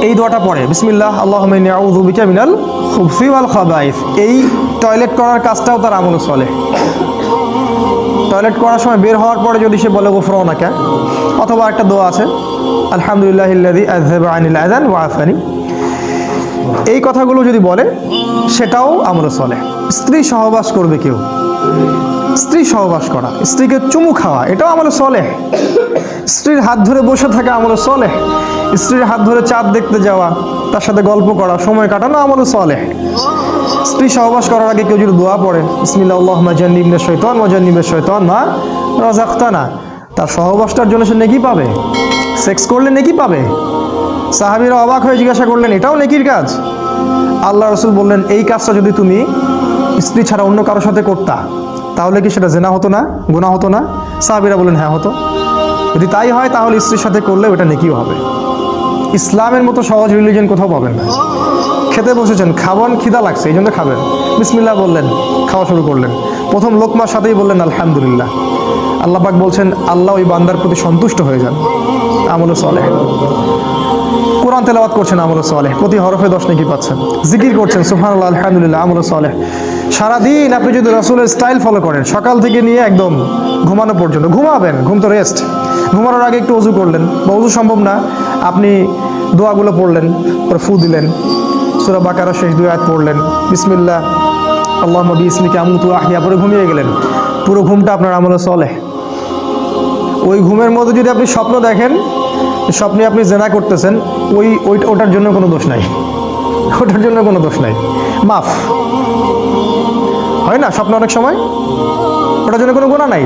এই দোয়াটা পড়ে, বিসমিল্লাহ আল্লাহুম্মা ইন্নী আউযু বিকা মিনাল খুবসি ওয়াল খাবাইস, এই টয়লেট করার কাজটাও তার আমলুস সলেহ। টয়লেট করার সময় বের হওয়ার পরে যদি সে বলে গুফরানাকা, অথবা একটা দোয়া আছে আলহামদুলিল্লাহিল্লাযী আযহাবা আনিল আযান ওয়া আফানি, এই কথাগুলো যদি বলে সেটাও আমলুস সলেহ। স্ত্রী সহবাস করবে কেউ, স্ত্রী সহবাস করা, স্ত্রীকে চুমু খাওয়া, এটাও আমলে সলেহ। স্ত্রীর হাত ধরে বসে থাকা আমলে সলেহ। স্ত্রীর হাত ধরে চাঁদ দেখতে যাওয়া, তার সাথে গল্প করা, সময় কাটানো আমলে সলেহ। স্ত্রী সহবাস করার আগে কেউ যদি দোয়া পড়ে, বিসমিল্লাহ আল্লাহুম্মা জান্নিবনা শাইতান ওয়া জান্নিবিশ শাইতান মা রাযাকতানা, তার সহবাসটার জন্য সে নেকি পাবে, সেক্স করলে নেকি পাবে। সাহাবীরা অবাক হয়ে জিজ্ঞাসা করলেন, এটাও নেকির কাজ? আল্লাহ রাসূল বললেন, এই কাজটা যদি তুমি স্ত্রী ছাড়া অন্য কারোর সাথে করতা তাহলে কি সেটা জেনা হতো না, গুনাহ হতো না? সাহাবীরা বললেন, হ্যাঁ হতো। যদি তাই হয় তাহলে স্ত্রীর সাথে করলে ওটা নেকিও হবে। ইসলামের মতো সহজ রিলিজিয়ন কোথাও পাবেন না। খেতে বসেছেন, খাবেন, খিদা লাগছে, এই জন্য খাবেন, বিসমিল্লাহ বললেন, খাওয়া শুরু করলেন, প্রথম লোকমার সাথেই বললেন আলহামদুলিল্লাহ। আল্লাহ পাক বলছেন, আল্লাহ ওই বান্দার প্রতি সন্তুষ্ট হয়ে যান, আমলে সলেহ। কোরআন তেলাওয়াত করছেন, আমলে সলেহ, প্রতি হরফে 10 নেকি পাচ্ছেন। জিকির করছেন, সুবহানাল্লাহ আলহামদুলিল্লাহ, আমলে সলেহ। সারাদিন আপনি যদি রাসূলের স্টাইল ফলো করেন, সকাল থেকে নিয়ে একদম ঘুমানো পর্যন্ত, ঘুমাবেন, ঘুম তো রেস্ট, ঘুমানোর আগে একটু ওযু করলেন, বা ওযু সম্ভব না আপনি দোয়াগুলো পড়লেন, পরে ফু দিলেন, সূরা বাকারা শেষ 2 আয়াত পড়লেন, বিসমিল্লাহ আল্লাহুম্মা বিইসমিকা আমুতু ওয়া আহইয়া, পরে ঘুমিয়ে গেলেন। পুরো ঘুমটা আপনার আমলে সলেহ। ওই ঘুমের মধ্যে যদি আপনি স্বপ্ন দেখেন, স্বপ্নে আপনি জেনা করতেছেন, ওটার জন্য কোনো দোষ নাই, ওটার জন্য কোনো দোষ নাই, মাফ হয় না স্বপ্ন অনেক সময়, ওটার জন্য কোনো গুনাহ নাই,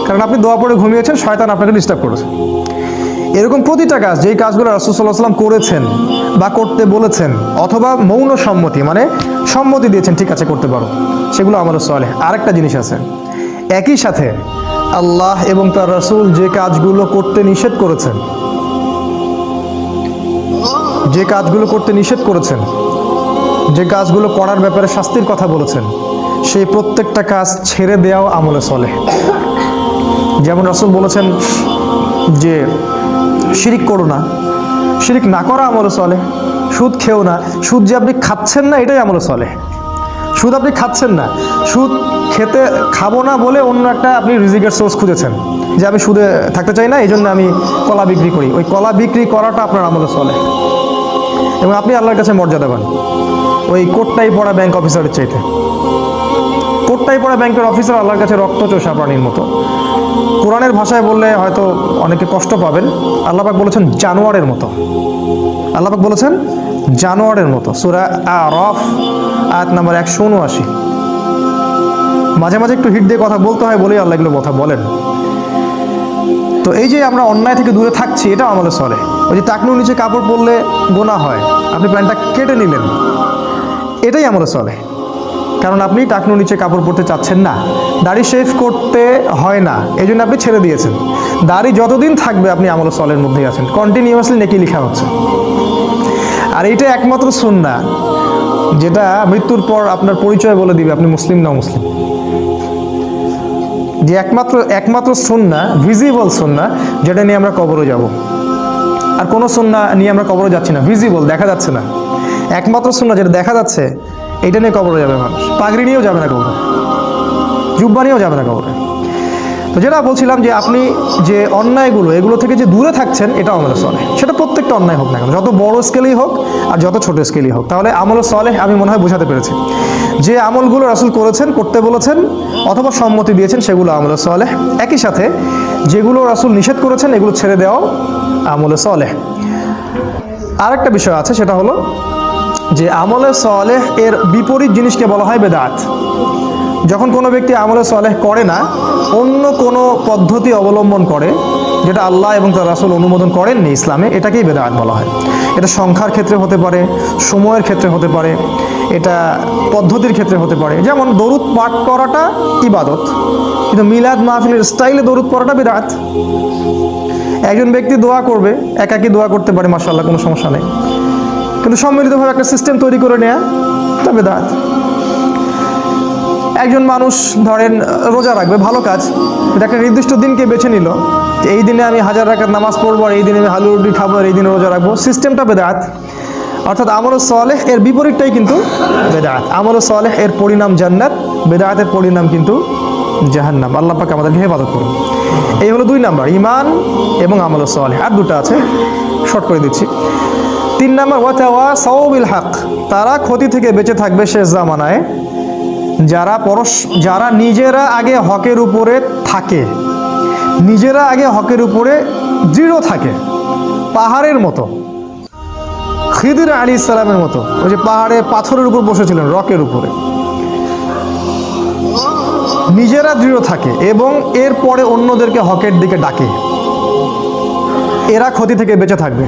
কারণ আপনি দোয়া পড়ে ঘুমিয়েছেন, শয়তান আপনাকে ডিস্টার্ব করেছে। এরকম প্রতিটা কাজ, যেই কাজগুলো রাসূল সাল্লাল্লাহু আলাইহি ওয়াসাল্লাম করেছেন বা করতে বলেছেন, অথবা মৌন সম্মতি মানে সম্মতি দিয়েছেন, ঠিক আছে করতে পারো, সেগুলো আমলে সলেহ। আরেকটা জিনিস আছে, একই সাথে আল্লাহ এবং তার রাসূল যে কাজগুলো করতে নিষেধ করেছেন, যে কাজগুলো করতে নিষেধ করেছেন, যে কাজগুলো করার ব্যাপারে শাস্তির কথা বলেছেন, সেই প্রত্যেকটা কাজ ছেড়ে দেওয়াও আমলে সলেহ। যেমন রাসূল বলেছেন যে শিরিক করো না, শিরিক না করা আমলে সলেহ। সুদ খেও না, সুদ যে আপনি খাচ্ছেন না এটাই আমলে সলেহ। সুদ আপনি খাচ্ছেন না, সুদ খাবো না বলে অন্য একটা আপনি রিজিকের সোর্স খুঁজেছেন, যে আমি সুদে থাকতে চাই না, এই জন্য আমি কলা বিক্রি করি, ওই কলা বিক্রি করাটা আপনার আমলে সলেহ, এবং আপনি আল্লাহর কাছে মর্যাদা পান ওই কোটটাই পড়া ব্যাংক অফিসারের চাইতে। কোটটাই পড়া ব্যাংকের অফিসার আল্লাহর কাছে রক্তচোষা প্রাণীর মতো। কোরআনের ভাষায় বললে হয়তো অনেকে কষ্ট পাবেন, আল্লাহ পাক বলেছেন জানোয়ারের মতো। আল্লাহ পাক বলেছেন জানোয়ারের মতো, সূরা আরাফ আয়াত নাম্বার 179। মাঝে মাঝে একটু হিট দিয়ে কথা বলতে হয় বলেই আল্লাহ এগুলো কথা বলেন। তো এই যে আমরা অন্যায় থেকে দূরে থাকছি, এটা আমলে সলেহ। ওই যে টাকনুর নিচে কাপড় পরলে গোনা হয়, আপনি প্যান্টটা কেটে নিলেন, এটাই আমলে সলেহ, কারণ আপনি টাকনুর নিচে কাপড় পরতে চাচ্ছেন না, দাড়ি শেভ করতে হয় না, এই জন্য আপনি ছেড়ে দিয়েছেন। দাড়ি যতদিন থাকবে আপনি আমলে সলেহের মধ্যেই আছেন, কন্টিনিউয়াসলি নেকি লেখা হচ্ছে। আর এইটা একমাত্র সুন্নাহ যেটা মৃত্যুর পর আপনার পরিচয় বলে দিবে আপনি মুসলিম না মুসলিম। যে একমাত্র সুন্নাহ, ভিজিবল সুন্নাহ, যেটা নিয়ে আমরা কবরে যাব। আর কোনো সুন্নাহ নিয়ে আমরা কবরে যাচ্ছি না, ভিজিবল, দেখা যাচ্ছে না। একমাত্র সুন্নাহ যেটা দেখা যাচ্ছে, এইটা নিয়ে কবরে যাবে মানুষ। পাগড়ি নিয়েও যাবে না কবরে, জুব্বা নিয়েও যাবে না কবরে। তো যেটা বলছিলাম যে আপনি যে অন্যায়গুলো, এগুলো থেকে যে দূরে থাকছেন, এটা আমলে সলেহ। সেটা প্রত্যেকটা অন্যায় হোক না কেন, যত বড় স্কেলেই হোক আর যত ছোট স্কেলেই হোক, তাহলে আমলে সলেহ আমি মনে হয় বোঝাতে পেরেছি। যে আমলগুলো রাসূল করেছেন, করতে বলেছেন অথবা সম্মতি দিয়েছেন, সেগুলো আমলে সলেহ। একই সাথে যেগুলো রাসূল নিষেধ করেছেন, এগুলো ছেড়ে দেওয়াও আমলে সলেহ। আরেকটা বিষয় আছে, সেটা হলো যে আমলে সলেহ এর বিপরীত জিনিসকে বলা হয় বেদাত। যখন কোনো ব্যক্তি আমলে সলেহ করে না, অন্য কোনো পদ্ধতি অবলম্বন করে যেটা আল্লাহ এবং তার রাসূল অনুমোদন করেননি ইসলামে, এটাকেই বেদাত বলা হয়। এটা সংখ্যার ক্ষেত্রে হতে পারে, সময়ের ক্ষেত্রে হতে পারে, এটা পদ্ধতির ক্ষেত্রে হতে পারে। যেমন দরুদ পাঠ করাটা ইবাদত, কিন্তু মিলাদ মাহফিলের স্টাইলে দরুদ পড়াটা বেদাত। একজন ব্যক্তি দোয়া করবে, একাকী দোয়া করতে পারে, মাশাআল্লাহ, কোনো সমস্যা নেই, কিন্তু সম্মিলিতভাবে একটা সিস্টেম তৈরি করে নেয়া তা বেদাত। একজন মানুষ ধরেন রোজা রাখবে, ভালো কাজ, এটা একটা নির্দিষ্ট দিনকে বেছে নিল, যে এই দিনে আমি 1000 রাকাত নামাজ পড়বো, আর এই দিনে আমি হালুয়া রুটি খাবো, আর এই দিনে রোজা রাখবো, সিস্টেমটা বেদাত। অর্থাৎ আমলে সলেহ এর বিপরীতটাই কিন্তু বেদাত। আমলে সলেহ এর পরিণাম জান্নাত, বেদাতের পরিণাম কিন্তু জাহান্নাম। আল্লাহ পাক আমাদেরকে হেফাজত করুন। এই হলো 2 নাম্বার, ঈমান এবং আমলে সলেহ। আর 2টা আছে, শর্ট করে দিচ্ছি। 3 নাম্বার, ওয়াতাওয়াসাউ বিল হক, তারা ক্ষতি থেকে বেঁচে থাকবে শেষ জামানায় যারা নিজেরা আগে হকের উপরে থাকে, নিজেরা আগে হকের উপরে দৃঢ় থাকে, পাহাড়ের মতো, খিদির আলাইহিস সালামের মতো, ওই যে পাহাড়ে পাথরের উপর বসেছিলেন, রকের উপরে, নিজেরা দৃঢ় থাকে এবং এরপরে অন্যদেরকে হকের দিকে ডাকে, এরা ক্ষতি থেকে বেঁচে থাকবে।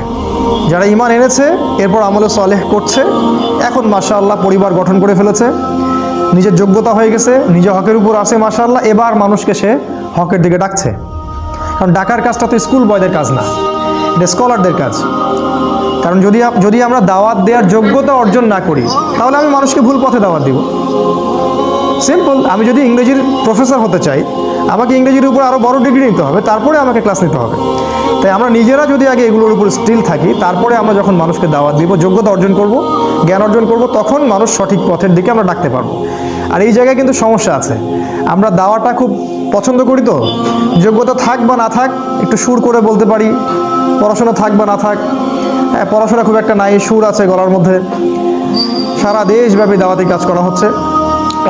যারা ঈমান এনেছে, এরপর আমলে সালেহ করছে, এখন মাশাআল্লাহ পরিবার গঠন করে ফেলেছে, নিজের যোগ্যতা হয়ে গেছে, নিজে হকের উপর আছে মাশাআল্লাহ, এবার মানুষকে সে হকের দিকে ডাকছে। কারণ ডাকার কাজটা তো স্কুল বয়দের কাজ না, এটা স্কলারদের কাজ। কারণ যদি আমরা দাওয়াত দেওয়ার যোগ্যতা অর্জন না করি, তাহলে আমি মানুষকে ভুল পথে দাওয়াত দিব। সিম্পল। আমি যদি ইংরেজির প্রফেসর হতে চাই, আমাকে ইংরেজির উপর আরও বড় ডিগ্রি নিতে হবে, তারপরে আমাকে ক্লাস নিতে হবে। তাই আমরা নিজেরা যদি আগে এগুলোর উপর স্টিল থাকি, তারপরে আমরা যখন মানুষকে দাওয়াত দিব, যোগ্যতা অর্জন করব, জ্ঞান অর্জন করব, তখন মানুষ সঠিক পথের দিকে আমরা ডাকতে পারবো। আর এই জায়গায় কিন্তু সমস্যা আছে, আমরা দাওয়াটা খুব পছন্দ করি, তো যোগ্যতা থাক বা না থাক একটু সুর করে বলতে পারি, পড়াশোনা থাক বা না থাক, হ্যাঁ পড়াশোনা খুব একটা নাই, সুর আছে গলার মধ্যে, সারা দেশব্যাপী দাওয়াতি কাজ করা হচ্ছে,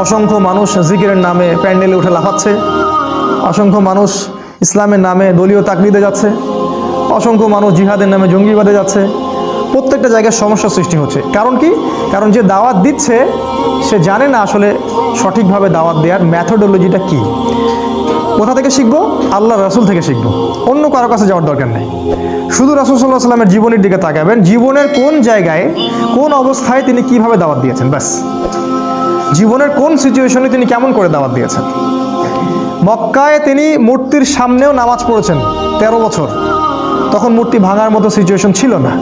অসংখ্য মানুষ জিকিরের নামে প্যান্ডেলে উঠে লাফাচ্ছে, অসংখ্য মানুষ ইসলামের নামে দলীয় তাকলিদে যাচ্ছে, অসংখ্য মানুষ জিহাদের নামে জঙ্গিবাদে যাচ্ছে, প্রত্যেকটা জায়গায় সমস্যা সৃষ্টি হচ্ছে। কারণ কি? কারণ যে দাওয়াত দিচ্ছে সে জানে না আসলে সঠিকভাবে দাওয়াত দেওয়ার ম্যাথোডোলজিটা কি। কোথা থেকে শিখবো? আল্লাহ রাসূল থেকে শিখবো, অন্য কারো কাছে যাওয়ার দরকার নেই। শুধু রাসূল সাল্লাল্লাহু আলাইহি ওয়াসাল্লামের জীবনের দিকে তাকাবেন, জীবনের কোন জায়গায় কোন অবস্থায় তিনি কিভাবে দাওয়াত দিয়েছেন, ব্যাস। জীবনের কোন সিচুয়েশনে তিনি কেমন করে দাওয়াত দিয়েছেন। মক্কায় তিনি মূর্তির সামনেও নামাজ পড়েছেন 13 বছর, তখন মূর্তি ভাঙার মতো সিচুয়েশন ছিল না।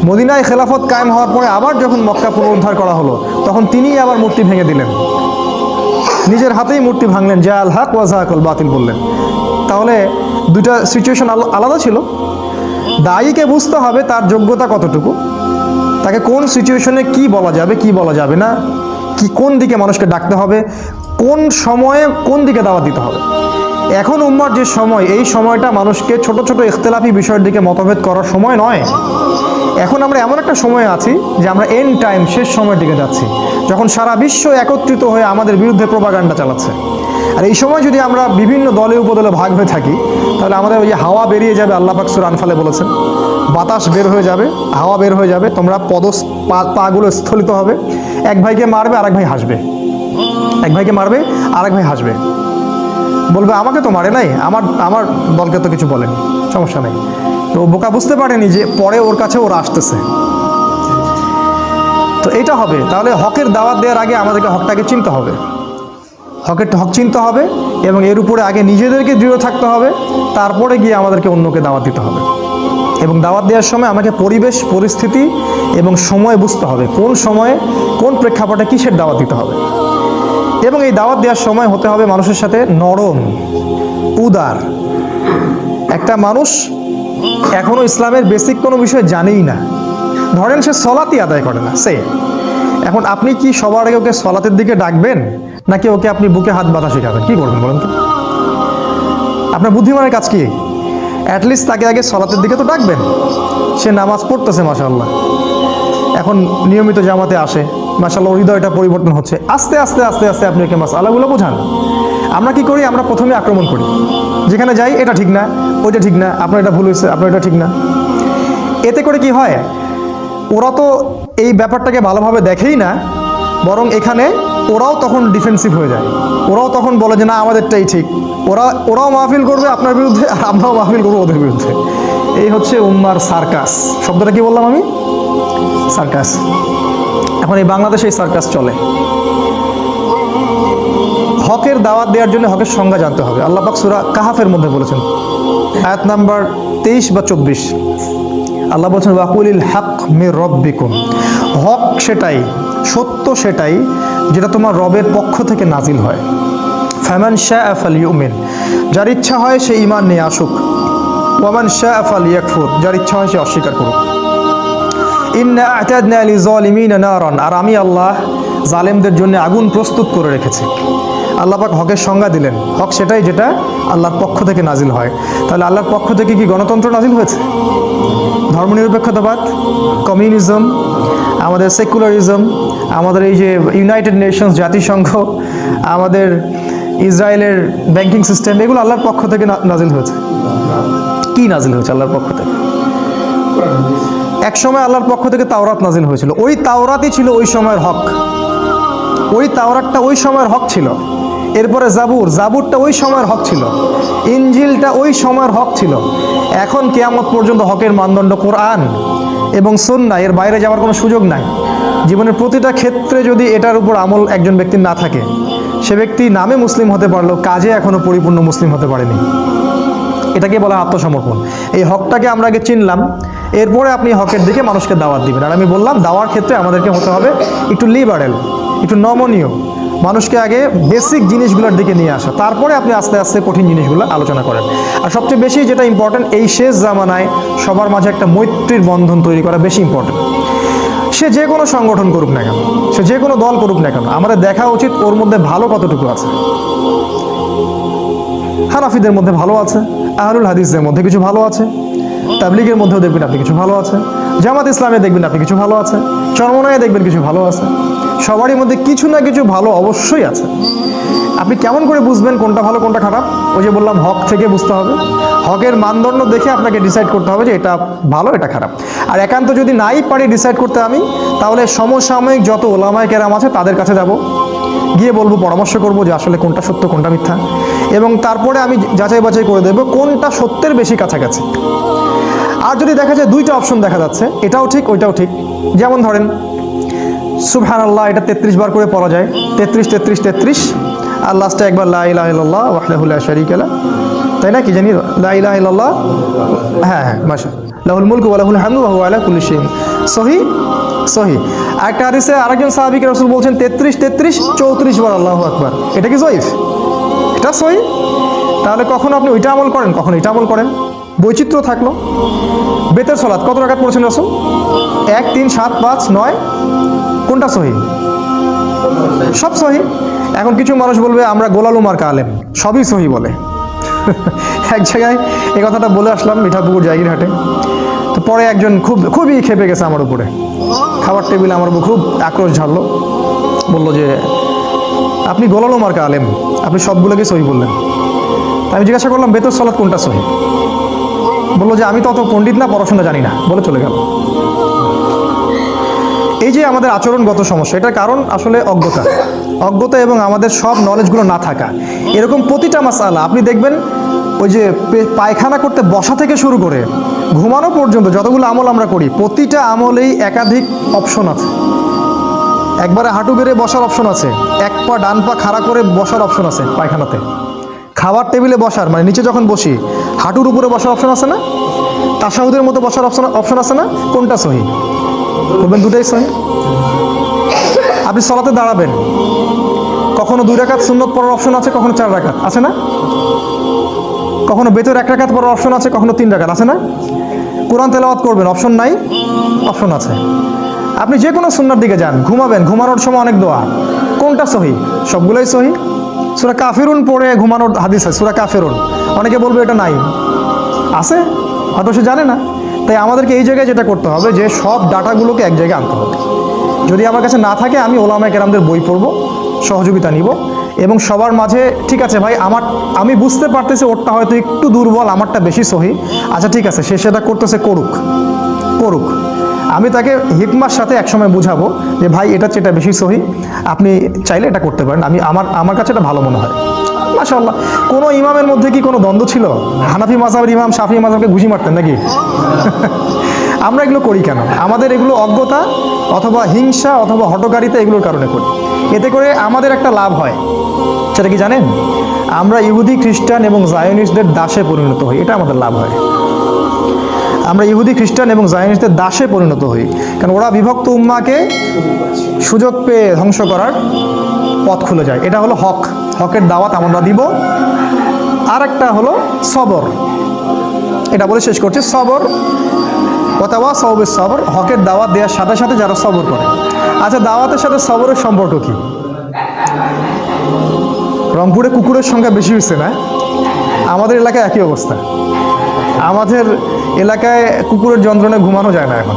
মদিনায় খেলাফত কায়েম হওয়ার পরে আবার যখন মক্কা পুনরুদ্ধার করা হলো, তখন তিনিই আবার মূর্তি ভেঙে দিলেন, নিজের হাতেই মূর্তি ভাঙলেন, জা আল হক ওয়া যাহাকাল বাতিল বললেন। তাহলে দুটা সিচুয়েশন আলাদা ছিল। দায়ীকে বুঝতে হবে তার যোগ্যতা কতটুকু, তাকে কোন সিচুয়েশনে কি বলা যাবে কি বলা যাবে না, কি কোন দিকে মানুষকে ডাকতে হবে, কোন সময়ে কোন দিকে দাওয়াত দিতে হবে। এখন উম্মার যে সময়, এই সময়টা মানুষকে ছোট ছোট ইখতিলাফি বিষয়ের দিকে মতভেদ করার সময় নয়। এখন আমরা এমন একটা সময়ে আছি যে আমরা এন্ড টাইম, শেষ সময়ের দিকে যাচ্ছি, যখন সারা বিশ্ব একত্রিত হয়ে আমাদের বিরুদ্ধে প্রোপাগান্ডা চালাচ্ছে। আর এই সময় যদি আমরা বিভিন্ন দলে উপদলে ভাগ হয়ে থাকি, তাহলে আমাদের ওই যে হাওয়া বেরিয়ে যাবে, আল্লাহ পাক সূরা আনফালে বলেছেন, বাতাস বের হয়ে যাবে, হাওয়া বের হয়ে যাবে, তোমরা পাগুলো স্থলিত হবে, এক ভাইকে মারবে আর এক ভাই হাসবে, এক ভাইকে মারবে আর এক ভাই হাসবে, বলবে আমাকে তো মারে নাই, আমার দলকে তো কিছু বলেনি, সমস্যা নেই। তো বোকা বুঝতে পারেনি যে পরে ওর কাছে ওরা আসতেছে। তো এটা হবে। তাহলে হকের দাওয়াত দেওয়ার আগে আমাদেরকে হকটাকে চিনতে হবে, হক চিনতে হবে, এবং এর উপরে আগে নিজেদেরকে দৃঢ় থাকতে হবে, তারপরে গিয়ে আমাদেরকে অন্যকে দাওয়াত দিতে হবে। এবং দাওয়াত দেওয়ার সময় আমাকে পরিবেশ পরিস্থিতি এবং সময় বুঝতে হবে, কোন সময়ে কোন প্রেক্ষাপটে কিসের দাওয়াত দিতে হবে। এবং এই দাওয়াত দেওয়ার সময় হতে হবে মানুষের সাথে নরম, উদার। একটা মানুষ এখনও ইসলামের বেসিক কোনো বিষয় জানেই না, ধরেন সে সলাতই আদায় করে না, এখন আপনি কি সবার আগে ওকে সলাতের দিকে ডাকবেন, নাকি ওকে আপনি বুকে হাত বাঁধা শেখাবেন? কি করবেন বলেন তো? আপনার বুদ্ধিমানের কাজ কি? অ্যাটলিস্ট তাকে আগে সলাতের দিকে তো ডাকবেন। সে নামাজ পড়তেছে মাশাআল্লাহ, এখন নিয়মিত জামাতে আসে, মাশাআল্লাহ হৃদয়টা পরিবর্তন হচ্ছে, আস্তে আস্তে আস্তে আস্তে আপনি ওকে মাসআলাগুলো বোঝান। আমরা কি করি? আমরা প্রথমে আক্রমণ করি, যেখানে যাই এটা ঠিক না, ওইটা ঠিক না, আপনার এটা ভুল হয়েছে, আপনার এটা ঠিক না। এতে করে কি হয়? ওরা তো এই ব্যাপারটাকে ভালোভাবে দেখেই না, বরং এখানে ওরাও তখন ডিফেন্সিভ হয়ে যায়, ওরাও তখন বলে যে না আমাদেরটাই ঠিক। ওরাও মাহফিল করবে আপনার বিরুদ্ধে, আর আমরাও মাহফিল করবো ওদের বিরুদ্ধে। এই হচ্ছে উম্মার সার্কাস। শব্দটা কি বললাম আমি? সার্কাস। এখন এই বাংলাদেশে এই সার্কাস চলে। হকের দাওয়াত দেওয়ার জন্য হকের সংজ্ঞা জানতে হবে। আল্লাহ পাক সূরা কাহাফের মধ্যে বলেছেন, আয়াত নাম্বার 23 বা 24, আল্লাহ বলছেন ওয়াকুলিল হক মির রব্বিকুম, হক সেটাই, সত্য সেটাই যেটা তোমার রবের পক্ষ থেকে নাজিল হয়। ফামান শাআ ফালইউমিন, যার ইচ্ছা হয় সে ঈমান নিয়ে আসুক, ওয়ামান শাআ ফালইয়াকফুর, যার ইচ্ছা হয় সে অস্বীকার করুক। ইন্না আ'তাদনা লিযালিমিনা নারান, আর আমি আল্লাহ জালেমদের জন্য আগুন প্রস্তুত করে রেখেছি। আল্লাহ পাক হকের সংজ্ঞা দিলেন, হক সেটাই যেটা আল্লাহর পক্ষ থেকে নাজিল হয়। তাহলে আল্লাহর পক্ষ থেকে কি গণতন্ত্র নাজিল হয়েছে? ধর্মনিরপেক্ষতাবাদ, কমিউনিজম, আমাদের সেকুলারিজম, আমাদের এই যে ইউনাইটেড নেশনস, জাতিসংঘ, আমাদের ইসরায়েলের ব্যাংকিং সিস্টেম, এগুলো আল্লাহর পক্ষ থেকে নাজিল হয়েছে। কি নাজিল হয়েছে আল্লাহর পক্ষ থেকে? এক সময় আল্লাহর পক্ষ থেকে তাওরাত নাজিল হয়েছিল। ওই তাওরাতই ছিল ওই সময়ের হক। ওই তাওরাতটা ওই সময়ের হক ছিল। এরপরে জাবুরটা ওই সময়ের হক ছিল। ইনজিলটা ওই সময়ের হক ছিল। এখন কিয়ামত পর্যন্ত হকের মানদণ্ড কোরআন এবং সুন্নাহ, এর বাইরে যাওয়ার কোনো সুযোগ নাই। জীবনের প্রতিটা ক্ষেত্রে যদি এটার উপর আমল একজন ব্যক্তির না থাকে, সে ব্যক্তি নামে মুসলিম হতে পারলেও কাজে এখনো পরিপূর্ণ মুসলিম হতে পারেনি। এটাকে বলা আত্মসমর্পণ। এই হকটাকে আমরা আগে চিনলাম, এরপরে আপনি হকের দিকে মানুষকে দাওয়াত দিবেন। আর আমি বললাম দাওয়ার ক্ষেত্রে আমাদেরকে হতে হবে একটু লিবারেল, একটু নমনীয়, মানুষকে আগে বেসিক জিনিসগুলোর দিকে নিয়ে আসা, তারপরে আপনি আস্তে আস্তে কঠিন জিনিসগুলো আলোচনা করেন। আর সবচেয়ে বেশি যেটা ইম্পর্টেন্ট, এই শেষ জামানায় সবার মাঝে একটা মৈত্রীর বন্ধন তৈরি করা বেশি ইম্পর্টেন্ট। সে যে কোনো সংগঠন করুক না কেন, সে যে কোনো দল করুক না কেন, আমাদের দেখা উচিত ওর মধ্যে ভালো কতটুকু আছে। হানাফিদের মধ্যে ভালো আছে, আহলুল হাদিসদের মধ্যে কিছু ভালো আছে, তাবলিগের মধ্যেও দেখবেন আপনি কিছু ভালো আছে, জামাত ইসলামে দেখবেন আপনি কিছু ভালো আছে, চরমনায়ে দেখবেন কিছু ভালো আছে। সবারই মধ্যে কিছু না কিছু ভালো অবশ্যই আছে। আপনি কেমন করে বুঝবেন কোনটা ভালো কোনটা খারাপ? ওই যে বললাম, হক থেকে বুঝতে হবে। হকের মানদণ্ড দেখে আপনাকে ডিসাইড করতে হবে যে এটা ভালো এটা খারাপ। আর একান্ত যদি নাই পারি ডিসাইড করতে আমি, তাহলে সমসাময়িক যত ওলামায়ে কেরাম আছে তাদের কাছে যাব, গিয়ে বলবো, পরামর্শ করব যে আসলে কোনটা সত্য কোনটা মিথ্যা, এবং তারপরে আমি যাচাই বাছাই করে দেবো কোনটা সত্যের বেশি কাছাকাছি। আর যদি দেখা যায় দুইটা অপশন দেখা যাচ্ছে, এটাও ঠিক ওইটাও ঠিক, যেমন ধরেন সুবহানাল্লাহ, এটা 33 বার করে পড়া যায়, 33 33 33, আর লাস্টে একবার লা ইলাহা ইল্লাল্লাহ ওয়াহদাহু লা শারীকা লাহু, তাই না? কি জানি লা ইলাহা ইল্লাল্লাহ, হ্যাঁ মাশাআল্লাহ, লাহুল মুলকু ওয়া লাহুল হামদু ওয়া হুয়া আলা কুল্লি শাইইন সহি সহি। একটা হাদিসে আরেকজন সাহাবীকে রাসূল বলছেন 33 33 34 বার আল্লাহু আকবার। এটা কি সহিহ? এটা সহি। তাহলে কখন আপনি ওইটা আমল করেন, কখন এটা আমল করেন, বৈচিত্র্য থাকলো। বেতের সালাত কত রাকাত পড়েছেন রাসূল? 1 3 7 5 9, কোনটা সহি? সব সহি। এখন কিছু মানুষ বলবে আমরা গোলালু মার্কা আলেম, সবই সহি বলে। এক জায়গায় এই কথাটা বলে আসলাম মিঠাপুকুর জায়গিরহাটে, তো পরে একজন খুবই খেপে গেছে আমার উপরে। খাবার টেবিলে আমার উপর খুব আক্রোশ ঝাড়লো, বললো যে আপনি গোলালু মার্কা আলেম, আপনি সবগুলোকে সহি বললেন। আমি জিজ্ঞাসা করলাম বেতর সালাত কোনটা সহি? বললো যে আমি তো অত পণ্ডিত না, পড়াশোনা জানি না, বলে চলে গেল। এই যে আমাদের আচরণগত সমস্যা, এটার কারণ আসলে অজ্ঞতা এবং আমাদের সব নলেজগুলো না থাকা। এরকম প্রতিটা মাসআলা আপনি দেখবেন, ওই যে পায়খানা করতে বসা থেকে শুরু করে ঘুমানো পর্যন্ত যতগুলো আমল আমরা করি, প্রতিটা আমলেই একাধিক অপশন আছে। একবারে হাঁটু বেড়ে বসার অপশন আছে, এক পা ডান পা খাড়া করে বসার অপশন আছে পায়খানাতে। খাবার টেবিলে বসার, মানে নিচে যখন বসি হাঁটুর উপরে বসার অপশন আছে না? তাশাহুদের মতো বসার অপশন আছে না? কোনটা সহি? বলবেন দুটাই সহি। আপনি সালাতে দাঁড়াবেন, কখনো 2 রাকাত সুন্নত পড়ার অপশন আছে, কখনো 4 রাকাত আছে না? কখনো বেতর 1 রাকাত পড়ার অপশন আছে, কখনো 3 রাকাত আছে না? কোরআন তেলাওয়াত করবেন, অপশন নাই? অপশন আছে। আপনি যে কোনো সুন্নার দিকে যান, ঘুমাবেন, ঘুমানোর সময় অনেক দোয়া, কোনটা সহি? সবগুলোই সহি। সূরা কাফিরুন পড়ে ঘুমানোর হাদিস আছে, সূরা কাফিরুন। অনেকে বলবে এটা নাই, আছে, হয়তো সে জানে না। তাই আমাদেরকে এই জায়গায় যেটা করতে হবে যে সব ডাটাগুলোকে এক জায়গায় আনতে হবে। যদি আমার কাছে না থাকে, আমি ওলামায়ে কেরামদের বই পড়ব, সহযোগিতা নিব, এবং সবার মাঝে ঠিক আছে ভাই, আমি বুঝতে পারতেছি ওরটা হয়তো একটু দুর্বল, আমারটা বেশি সহি, আচ্ছা ঠিক আছে, সে সেটা করতেছে, করুক। আমি তাকে হিকমার সাথে একসময় বুঝাবো যে ভাই এটা যেটা বেশি সহি, আপনি চাইলে এটা করতে পারেন, আমার কাছে এটা ভালো মনে হয়। মাশাআল্লাহ। কোনো ইমামের মধ্যে কি কোনো দ্বন্দ্ব ছিল? হানাফি মাযহাবের ইমাম শাফিঈ মাযহাবকে ঘুষি মারতেন নাকি? আমরা এগুলো করি কেন? আমাদের এগুলো অজ্ঞতা অথবা হিংসা অথবা হঠকারিতা, এগুলোর কারণে করি। এতে করে আমাদের একটা লাভ হয়, সেটা কি জানেন? আমরা ইহুদি খ্রিস্টান এবং জায়নিস্টদের দাসে পরিণত হই, এটা আমাদের লাভ হয়। আমরা ইহুদি খ্রিস্টান এবং জায়নিস্টদের দাসে পরিণত হই, কারণ ওরা বিভক্ত উম্মাকে সুযোগ পেয়ে ধ্বংস করার পথ খুলে যায়। এটা হলো হকের দাওয়াত আমরা দিব। আর একটা হলো সবর, এটা বলে শেষ করছে, সবর ওয়াতাওয়াসাউ বিস-সবর, হকের দাওয়াত দেওয়ার সাথে সাথে যারা সবর করে। আচ্ছা, দাওয়াতের সাথে সবরের সম্পর্ক কি? রংপুরে কুকুরের সংখ্যা বেশি হচ্ছে না? আমাদের এলাকায় একই অবস্থা। আমাদের এলাকায় কুকুরের যন্ত্রণায় ঘুমানো যায় না এখন।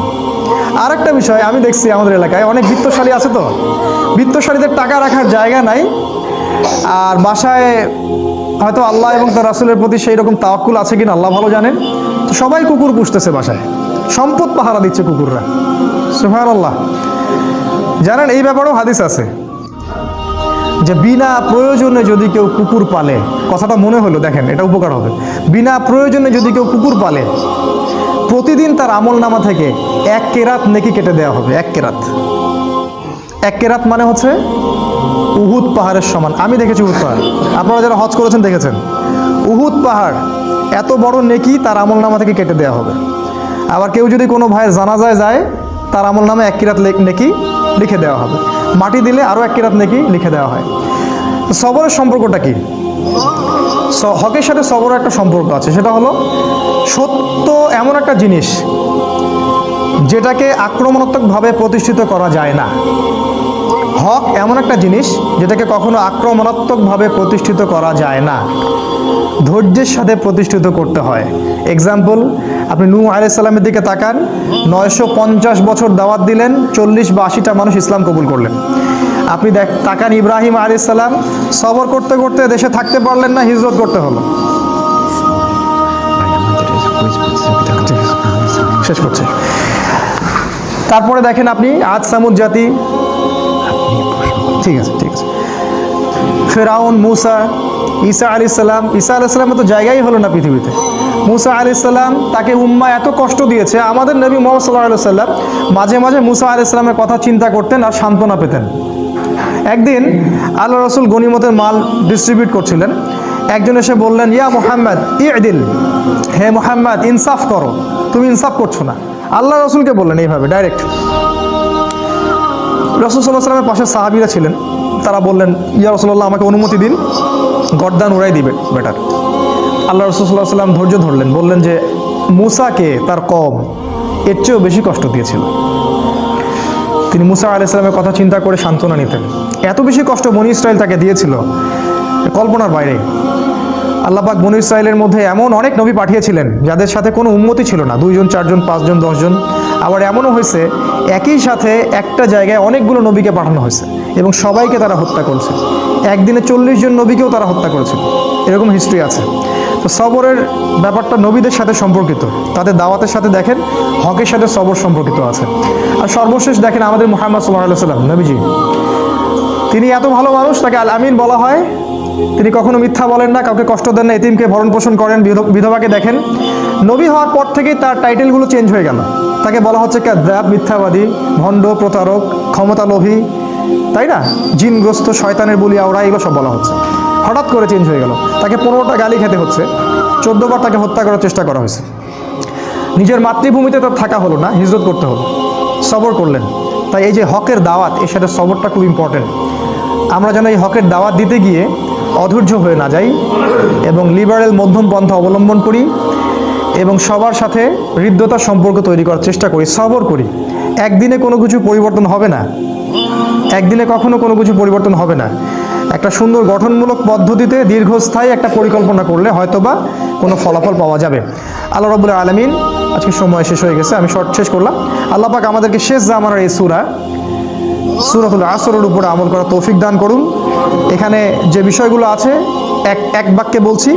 আর একটা বিষয় আমি দেখছি আমাদের এলাকায় অনেক বিত্তশালী আছে, তো বিত্তশালীদের টাকা রাখার জায়গা নাই, আর বাসায় হয়তো আল্লাহ এবং তার রাসূলের প্রতি সেই রকম তাওয়াক্কুল আছে কিনা আল্লাহ ভালো জানেন, তো সবাই কুকুর পুষতেছে বাসায়, সম্পদ পাহারা দিচ্ছে কুকুররা। সুবহানাল্লাহ। জানেন এই ব্যাপারেও হাদিস আছে যে বিনা প্রয়োজনে যদি কেউ কুকুর পালে, কথাটা মনে হলো, দেখেন এটা উপকার হবে, বিনা প্রয়োজনে যদি কেউ কুকুর পালে প্রতিদিন তার আমলনামা থেকে 1 কেরাত নেকি কেটে দেওয়া হবে। 1 কেরাত, 1 কেরাত মানে হচ্ছে উহুদ পাহাড়ের সমান। আমি দেখেছি উহুদ পাহাড়, আপনারা যারা হজ করেছেন দেখেছেন, উহুদ পাহাড় এত বড় নেকি তার আমলনামা থেকে কেটে দেওয়া হবে। আবার কেউ যদি কোনো ভাইয়ের জানাজায় যায়, তার আমলনামে 1 কেরাত নেকি লিখে দেওয়া হবে। মাটি দিলে আরও 1 কেরাত নেকি লিখে দেওয়া হয়। সবরের সম্পর্কটা কি? হকের সাথে সবরের একটা সম্পর্ক আছে, সেটা হলো সত্য এমন একটা জিনিস যেটাকে আক্রমণাত্মকভাবে প্রতিষ্ঠিত করা যায় না। হক এমন একটা জিনিস যেটাকে কখনো আক্রমণাত্মকভাবে প্রতিষ্ঠিত করা যায় না, ধৈর্যের সাথে প্রতিষ্ঠিত করতে হয়। এক্সাম্পল, আপনি নূহ আলাইহিস সালামের দিকে তাকান, 950 বছর দাওয়াত দিলেন, 40 বা 80টা মানুষ ইসলাম কবুল করলেন। আপনি তাকান ইব্রাহিম আলাইহিস সালাম, সবর করতে করতে দেশে থাকতে পারলেন না, হিজরত করতে হলো। শেষ করছে। তারপরে দেখেন আপনি আদ সামুদ জাতি, ঠিক আছে, ফেরাউন, মুসা, ঈসা আলাইহিস সালাম। ঈসা আলাইহিস সালামের তো জায়গাই হলো না পৃথিবীতে। মুসা আলাইহিস সালাম, তাকে উম্মাহ এত কষ্ট দিয়েছে, আমাদের নবী মুহাম্মদ সাল্লাল্লাহু আলাইহি ওয়াসাল্লাম মাঝে মাঝে মুসা আলাইহিস সালামের কথা চিন্তা করতেন আর সান্ত্বনা পেতেন। একদিন আল্লাহ রাসূল গনিমতের মাল ডিস্ট্রিবিউট করছিলেন, একজন এসে বললেন, ইয়া মুহাম্মদ ইদিল, হে মুহাম্মদ ইনসাফ করো, তুমি ইনসাফ করছো না। আল্লাহ রাসূলকে বললেন এইভাবে ডাইরেক্ট। রাসূল সাল্লাল্লাহু আলাইহি ওয়াসাল্লামের পাশে সাহাবীরা ছিলেন, তারা বললেন, ইয়া রাসূলুল্লাহ আমাকে অনুমতি দিন, গর্দান উড়াই দিবে বেটার। আল্লাহ রাসূল সাল্লাল্লাহু আলাইহি ওয়াসাল্লাম ধৈর্য ধরলেন, বললেন যে মুসাকে তার কওম এর চেয়েও বেশি কষ্ট দিয়েছিল। তিনি মুসা আলাইহিস সালামের কথা চিন্তা করে সান্ত্বনা নিতেন। এত বেশি কষ্ট বনী ইসরাইল তাকে দিয়েছিল, কল্পনার বাইরে। আল্লাহ পাক বনী ইসরাইলের মধ্যে এমন অনেক নবী পাঠিয়েছিলেন যাদের সাথে কোনো উম্মতি ছিল না, 2 জন 4 জন 5 জন 10 জন। আবার এমনও হয়েছে একই সাথে একটা জায়গায় অনেকগুলো নবীকে পাঠানো হয়েছে এবং সবাইকে তারা হত্যা করেছে। একদিনে 40 জন নবীকেও তারা হত্যা করেছে, এরকম হিস্ট্রি আছে। তো সবরের ব্যাপারটা নবীদের সাথে সম্পর্কিত, তাদের দাওয়াতের সাথে দেখেন হকের সাথে সবর সম্পর্কিত আছে। আর সর্বশেষ দেখেন আমাদের মুহাম্মদ সাল্লাল্লাহু আলাইহি ওয়াসাল্লাম নবীজি, তিনি এত ভালো মানুষ, তাকে আল আমিন বলা হয়। তিনি কখনো মিথ্যা বলেন না, কাউকে কষ্ট দেন না, এতিমকে ভরণ পোষণ করেন, বিধবাকে দেখেন। নবী হওয়ার পর থেকেই তার টাইটেলগুলো চেঞ্জ হয়ে গেল, তাকে বলা হচ্ছে কাযযাব, মিথ্যাবাদী, ভণ্ড, প্রতারক, ক্ষমতা লোভী, তাই না, জিনগ্রস্ত, শয়তানের বলি আওড়া, এগুলো সব বলা হচ্ছে। হঠাৎ করে চেঞ্জ হয়ে গেল, তাকে 15টা গালি খেতে হচ্ছে, 14 বার তাকে হত্যা করার চেষ্টা করা হয়েছে। নিজের মাতৃভূমিতে তার থাকা হলো না, হিজরত করতে হলো, সবর করলেন। তাই এই যে হকের দাওয়াত, এর সাথে সবরটা খুব ইম্পর্টেন্ট। আমরা যেন এই হকের দাওয়াত দিতে গিয়ে অধৈর্য হয়ে না যাই এবং লিবারেল মধ্যম পন্থা অবলম্বন করি এবং সবার সাথে হৃদ্যতার সম্পর্ক তৈরি করার চেষ্টা করি, সবর করি। একদিনে কোনো কিছু পরিবর্তন হবে না, একদিনে কখনো কোনো কিছু পরিবর্তন হবে না। একটা সুন্দর গঠনমূলক পদ্ধতিতে দীর্ঘস্থায়ী একটা পরিকল্পনা করলে হয়তোবা কোনো ফলাফল পাওয়া যাবে। আল্লাহ রাব্বুল আলামিন, আজকে সময় শেষ হয়ে গেছে, আমি শর্ট শেষ করলাম। আল্লাহ পাক আমাদেরকে শেষ জামানার এই সূরাতুল আসরের উপরে আমল করার তৌফিক দান করুন। এখানে যে বিষয়গুলো আছে এক বাক্যে বলছি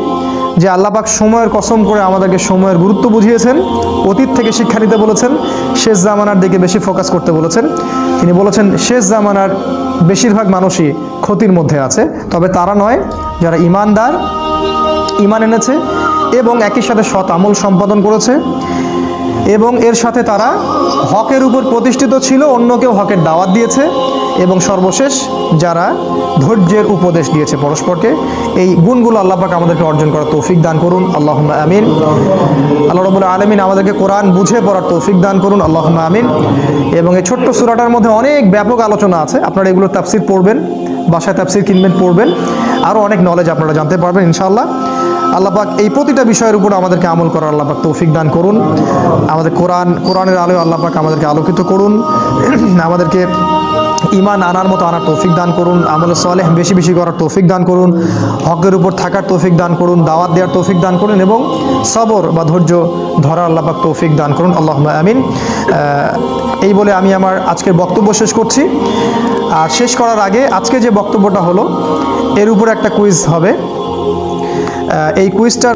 যে আল্লাহ পাক সময়ের কসম করে আমাদেরকে সময়ের গুরুত্ব বুঝিয়েছেন, অতীত থেকে শিক্ষা নিতে বলেছেন, শেষ জামানার দিকে বেশি ফোকাস করতে বলেছেন। তিনি বলেছেন শেষ জামানার বেশিরভাগ মানুষই ক্ষতির মধ্যে আছে, তবে তারা নয় যারা ইমানদার, ইমান এনেছে এবং একই সাথে সৎ আমল সম্পাদন করেছে এবং এর সাথে তারা হকের উপর প্রতিষ্ঠিত ছিল, অন্যকেও হকের দাওয়াত দিয়েছে এবং সর্বশেষ যারা ধৈর্যের উপদেশ দিয়েছে পরস্পরকে। এই গুণগুলো আল্লাহ পাক আমাদেরকে অর্জন করার তৌফিক দান করুন, আল্লাহুম্মা আমিন। আল্লাহ রাব্বুল আলামিন আমাদেরকে কোরআন বুঝে পড়ার তৌফিক দান করুন, আল্লাহুম্মা আমিন। এবং এই ছোট্ট সূরাটার মধ্যে অনেক ব্যাপক আলোচনা আছে, আপনারা এগুলোর তাফসীর পড়বেন, বাসায় তাফসীর কিনবেন, পড়বেন, আরও অনেক নলেজ আপনারা জানতে পারবেন ইনশাআল্লাহ। আল্লাহ পাক এই প্রতিটা বিষয়ের উপর আমাদেরকে আমল করার আল্লাহ পাক তৌফিক দান করুন। আমাদের কোরআনের আলোয় আল্লাহ পাক আমাদেরকে আলোকিত করুন, আমাদেরকে ঈমান আনার মতো আনার তৌফিক দান করুন, আমলে সালেহ বেশি বেশি করার তৌফিক দান করুন, হকের উপর থাকার তৌফিক দান করুন, দাওয়াত দেওয়ার তৌফিক দান করুন এবং সবর বা ধৈর্য ধরার আল্লাহ পাক তৌফিক দান করুন, আল্লাহুম্মা আমিন। এই বলে আমি আমার আজকের বক্তব্য শেষ করছি। আর শেষ করার আগে আজকে যে বক্তব্যটা হলো এর উপর একটা কুইজ হবে। এই কুইজটা